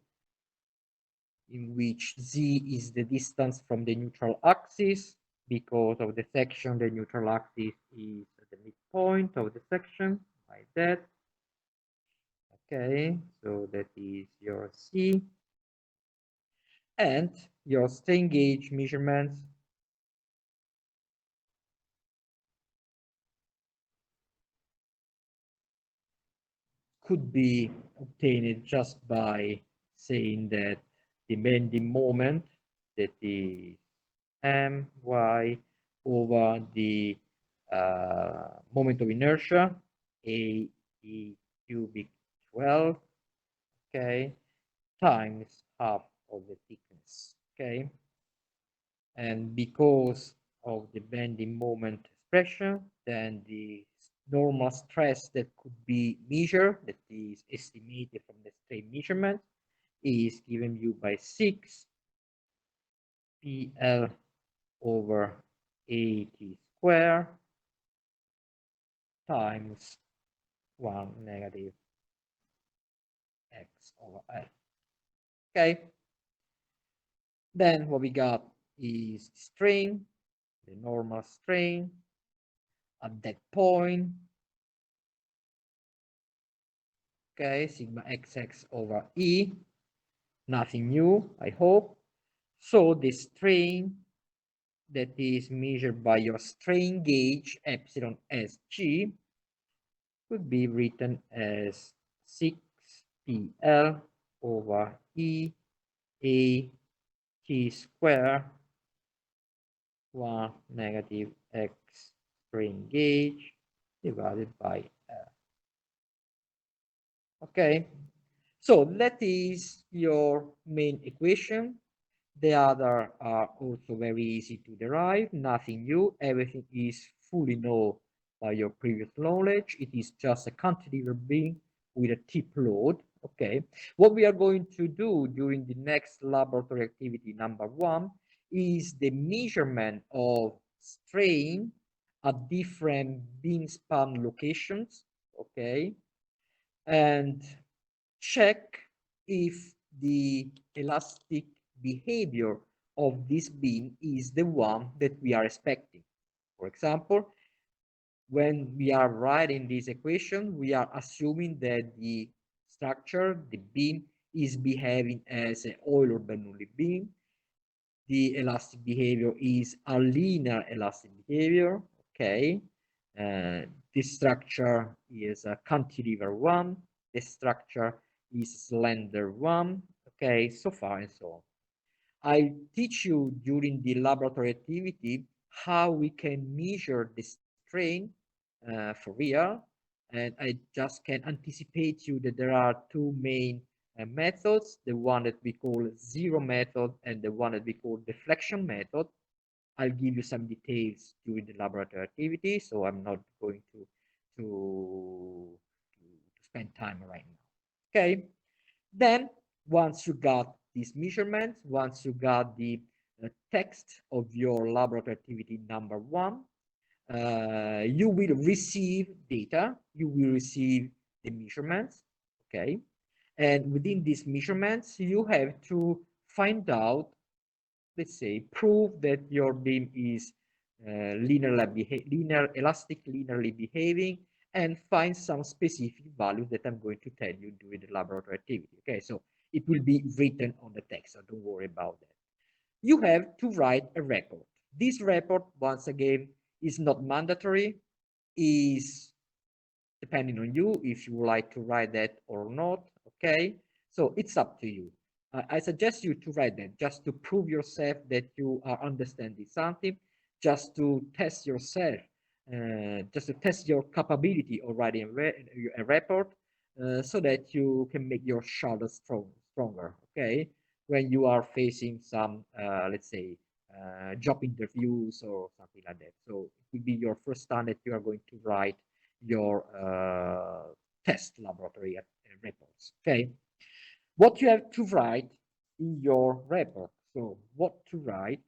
S1: in which Z is the distance from the neutral axis. Because of the section, the neutral axis is at the midpoint of the section, like that. Okay, so that is your C. And your strain gauge measurements could be obtained just by saying that the bending moment, that is my over the moment of inertia, A E cubic 12, okay, times half of the thickness, okay. And because of the bending moment expression, then the normal stress that could be measured, that is estimated from the strain measurement, is given you by 6 PL over AT square times 1 negative over L. Okay. Then what we got is the strain, the normal strain at that point. Okay, sigma xx over E, nothing new, I hope. So the strain that is measured by your strain gauge epsilon SG could be written as 6PL over E A T square 1 negative X strain gauge divided by L. Okay, so that is your main equation. The other are also very easy to derive, nothing new, everything is fully known by your previous knowledge. It is just a cantilever beam with a tip load. Okay, what we are going to do during the next laboratory activity number 1 is the measurement of strain at different beam span locations. Okay, and check if the elastic behavior of this beam is the one that we are expecting. For example, when we are writing this equation, we are assuming that the structure, the beam, is behaving as an Euler-Bernoulli beam. The elastic behavior is a linear elastic behavior. Okay, this structure is a cantilever one. The structure is slender one. Okay, so far and so on. I teach you during the laboratory activity how we can measure the strain for real, and I just can anticipate you that there are two main methods, the one that we call zero method and the one that we call deflection method. I'll give you some details during the laboratory activity, so I'm not going to spend time right now. Okay, then once you got these measurements, once you got the text of your laboratory activity number 1, you will receive data, you will receive the measurements. Okay, and within these measurements you have to find out, let's say, prove that your beam is linear elastic, linearly behaving, and find some specific value that I'm going to tell you during the laboratory activity. Okay, so it will be written on the text, so don't worry about that. You have to write a report. This report, once again, is not mandatory, is depending on you if you would like to write that or not. Okay, so it's up to you. I suggest you to write that just to prove yourself that you are understanding something, just to test yourself, just to test your capability of writing a report, so that you can make your shoulders stronger. Okay, when you are facing some, let's say, job interviews or something like that. So it will be your first time that you are going to write your test laboratory reports. Okay, what you have to write in your report. So what to write.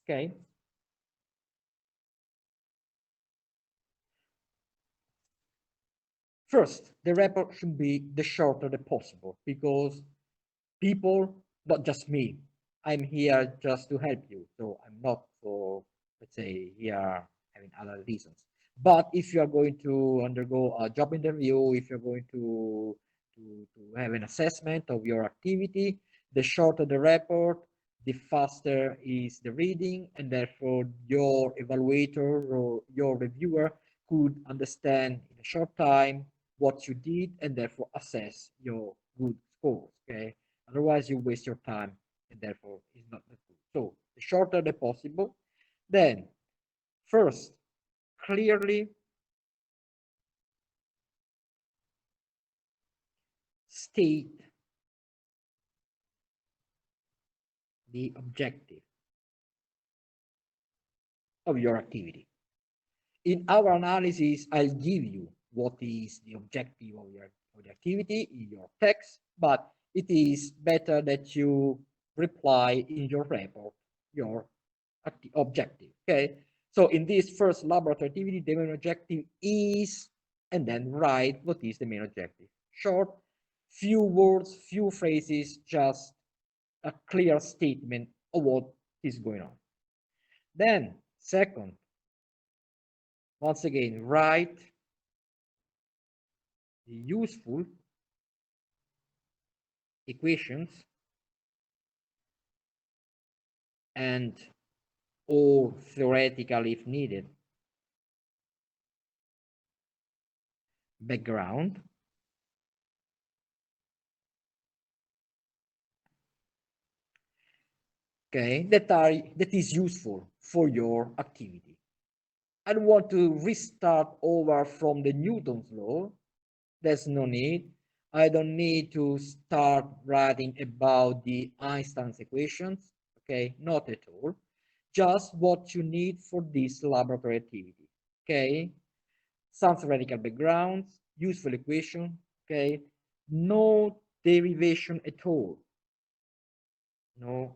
S1: Okay. First, the report should be the shorter the possible, because people, not just me, I'm here just to help you. So I'm not for, let's say, here having other reasons. But if you are going to undergo a job interview, if you're going to have an assessment of your activity, the shorter the report, the faster is the reading, and therefore your evaluator or your reviewer could understand in a short time what you did and therefore assess your good scores. Okay, otherwise you waste your time and therefore it's not that good. So the shorter the possible. Then first, clearly state the objective of your activity. In our analysis, I'll give you what is the objective of the activity in your text, but it is better that you reply in your report your objective. Okay, so in this first laboratory activity, the main objective is, and then write what is the main objective. Short, few words, few phrases, just a clear statement of what is going on. Then, second, once again, write the useful equations and or theoretical if needed background that is useful for your activity. I don't want to restart over from the Newton's law. There's no need. I don't need to start writing about the Einstein's equations. Okay, not at all. Just what you need for this laboratory activity. Okay, some theoretical backgrounds, useful equation. Okay, no derivation at all. No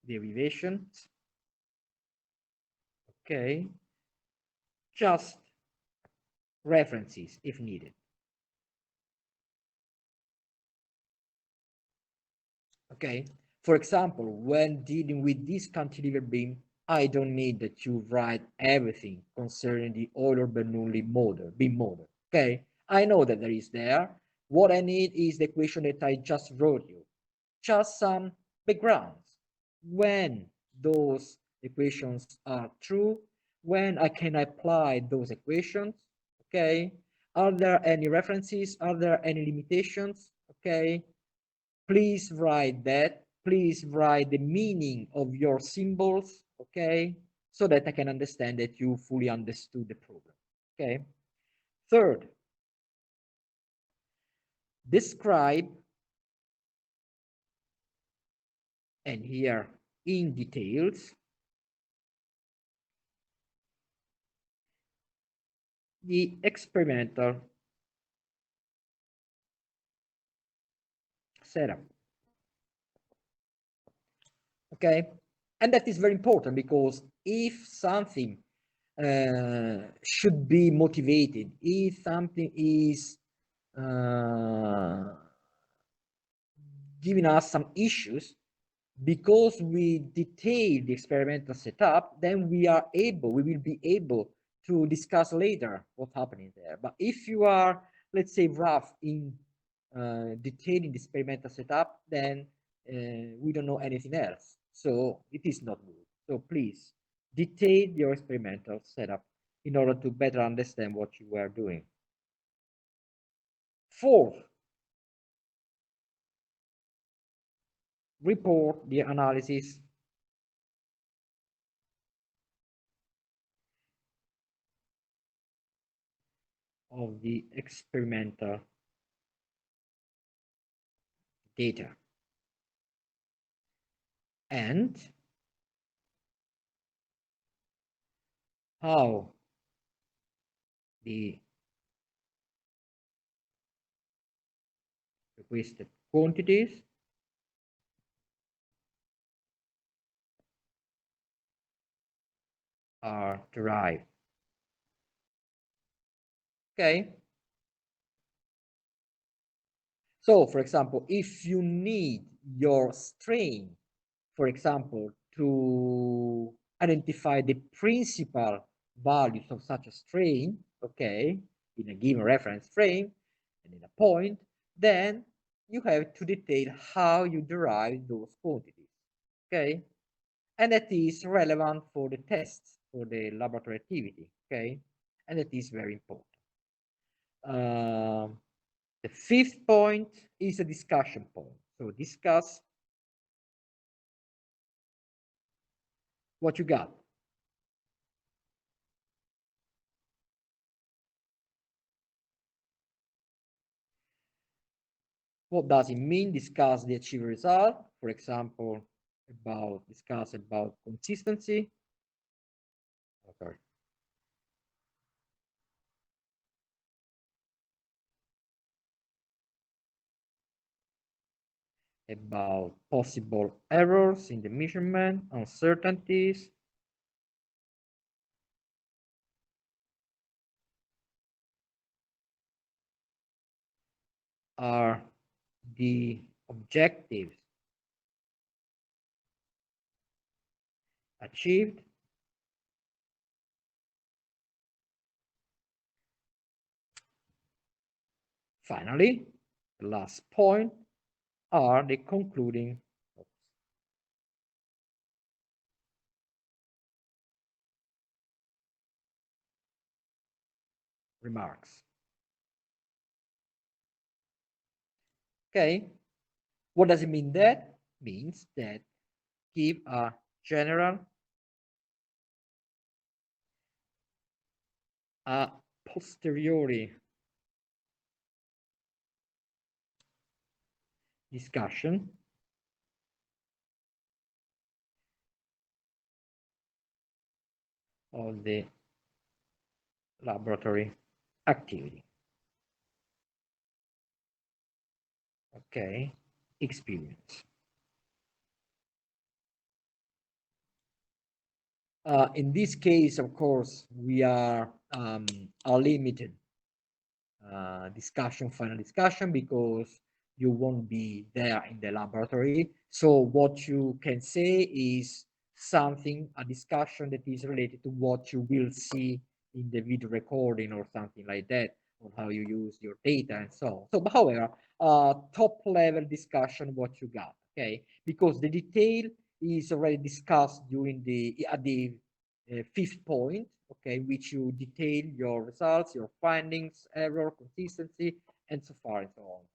S1: derivations. Okay, just references if needed. Okay, for example, when dealing with this cantilever beam, I don't need that you write everything concerning the Euler-Bernoulli model, beam model. Okay, I know that there is there. What I need is the equation that I just wrote you, just some backgrounds. When those equations are true, when I can apply those equations, okay? Are there any references? Are there any limitations? Okay, please write that. Please write the meaning of your symbols, okay? So that I can understand that you fully understood the problem, okay? Third, describe, and here in details, the experimental setup. Okay, and that is very important because if something should be motivated, if something is giving us some issues, because we detail the experimental setup, then we will be able to discuss later what's happening there. But if you are, let's say, rough in detailing the experimental setup, then we don't know anything else. So it is not good. So please detail your experimental setup in order to better understand what you are doing. Fourth, report the analysis of the experimental data and how the requested quantities are derived. Okay. So, for example, if you need your strain, for example, to identify the principal values of such a strain, okay, in a given reference frame and in a point, then you have to detail how you derive those quantities, okay? And that is relevant for the tests, for the laboratory activity, okay? And that is very important. The fifth point is a discussion point. So discuss what you got. What does it mean? Discuss the achieved result. For example, discuss about consistency. Okay. about possible errors in the measurement, uncertainties. Are the objectives achieved? Finally, the last point are the concluding remarks. Okay, what does it mean? That means that give a general, a posteriori discussion of the laboratory activity. Okay, experience. In this case, of course, we are a limited discussion, final discussion, because you won't be there in the laboratory. So what you can say is something, a discussion that is related to what you will see in the video recording or something like that, on how you use your data and so on. So, but however, top level discussion what you got, okay? Because the detail is already discussed during at the fifth point, okay, which you detail your results, your findings, error, consistency, and so far and so on.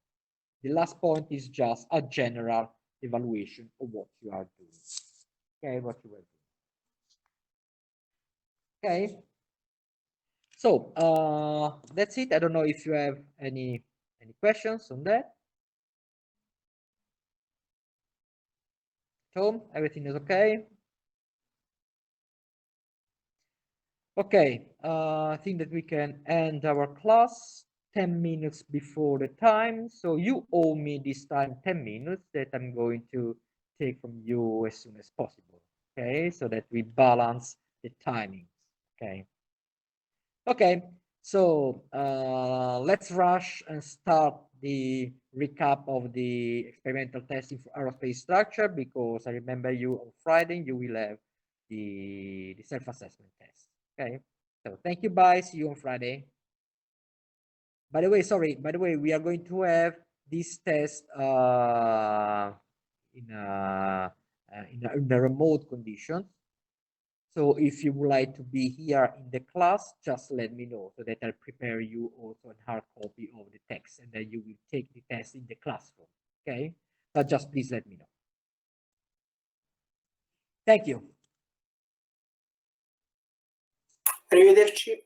S1: The last point is just a general evaluation of what you are doing. Okay, what you are doing. Okay. So that's it. I don't know if you have any questions on that. Tom, everything is okay? Okay, I think that we can end our class 10 minutes before the time. So you owe me this time 10 minutes that I'm going to take from you as soon as possible. Okay, so that we balance the timings. Okay. Okay, so let's rush and start the recap of the experimental testing for aerospace structure, because I remember you on Friday, you will have the self-assessment test. Okay, so thank you, bye, see you on Friday. By the way, sorry, we are going to have this test in the remote conditions. So if you would like to be here in the class, just let me know so that I'll prepare you also a hard copy of the text, and then you will take the test in the classroom. Okay, but just please let me know. Thank you.
S7: Arrivederci.